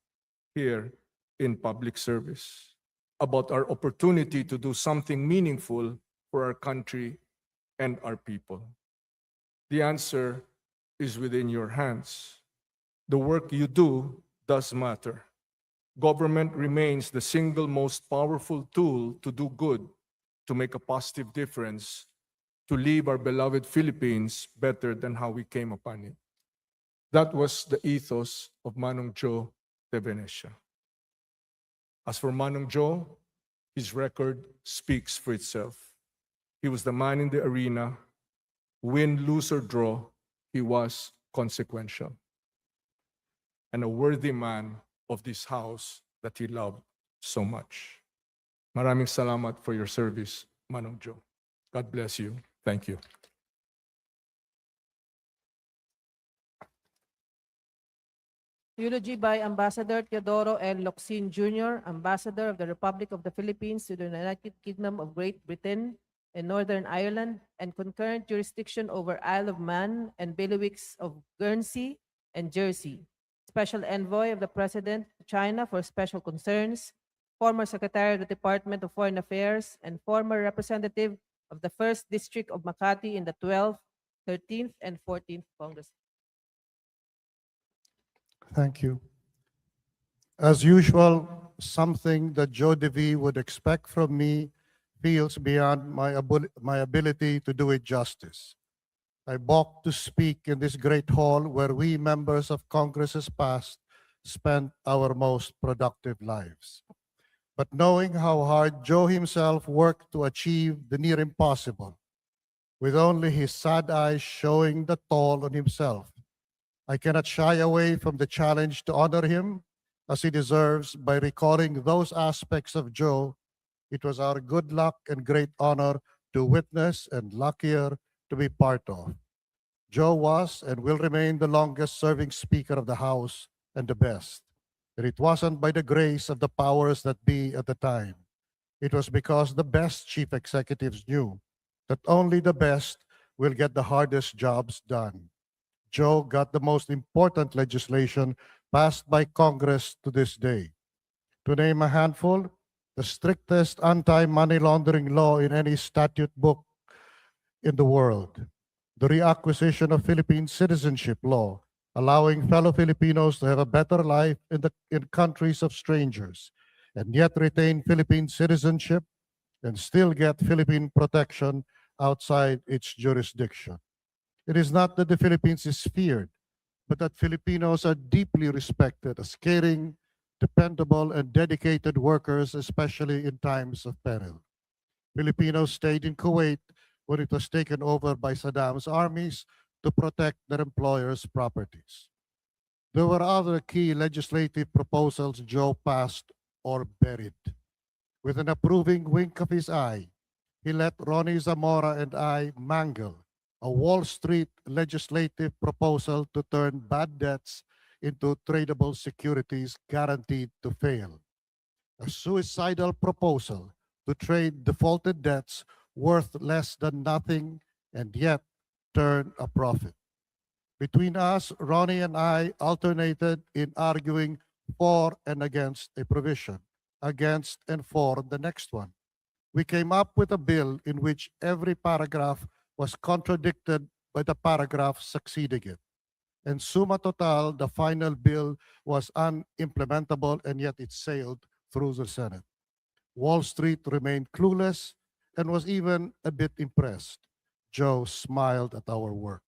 here in public service, about our opportunity to do something meaningful for our country and our people? The answer is within your hands. The work you do does matter. Government remains the single most powerful tool to do good, to make a positive difference, to leave our beloved Philippines better than how we came upon it. That was the ethos of Manong Joe de Venecia. As for Manong Joe, his record speaks for itself. He was the man in the arena. Win, lose, or draw, he was consequential. And a worthy man of this house that he loved so much. Maraming salamat for your service, Manong Joe. God bless you. Thank you. Eulogy by Ambassador Teodoro L. Locsin Jr., Ambassador of the Republic of the Philippines to the United Kingdom of Great Britain and Northern Ireland, and concurrent jurisdiction over Isle of Man and bailiwicks of Guernsey and Jersey. Special Envoy of the President to China for Special Concerns, former Secretary of the Department of Foreign Affairs, and former representative of the 1st District of Makati in the 12th, 13th, and 14th Congress. Thank you. As usual, something that Joe DeV would expect from me feels beyond my ability to do it justice. I balk to speak in this great hall where we members of Congresses past spent our most productive lives. But knowing how hard Joe himself worked to achieve the near impossible, with only his sad eyes showing the toll on himself, I cannot shy away from the challenge to honor him as he deserves by recalling those aspects of Joe it was our good luck and great honor to witness and luckier to be part of. Joe was and will remain the longest serving Speaker of the House and the best. But it wasn't by the grace of the powers that be at the time. It was because the best chief executives knew that only the best will get the hardest jobs done. Joe got the most important legislation passed by Congress to this day. To name a handful, the strictest anti-money laundering law in any statute book in the world, the reacquisition of Philippine citizenship law, allowing fellow Filipinos to have a better life in countries of strangers, and yet retain Philippine citizenship and still get Philippine protection outside its jurisdiction. It is not that the Philippines is feared, but that Filipinos are deeply respected as caring, dependable, and dedicated workers, especially in times of peril. Filipinos stayed in Kuwait when it was taken over by Saddam's armies to protect their employers' properties. There were other key legislative proposals Joe passed or buried. With an approving wink of his eye, he let Ronnie Zamora and I mangle a Wall Street legislative proposal to turn bad debts into tradable securities guaranteed to fail. A suicidal proposal to trade defaulted debts worth less than nothing and yet turn a profit. Between us, Ronnie and I alternated in arguing for and against a provision, against and for the next one. We came up with a bill in which every paragraph was contradicted by the paragraph succeeding it. And summa total, the final bill was unimplementable and yet it sailed through the Senate. Wall Street remained clueless and was even a bit impressed. Joe smiled at our work.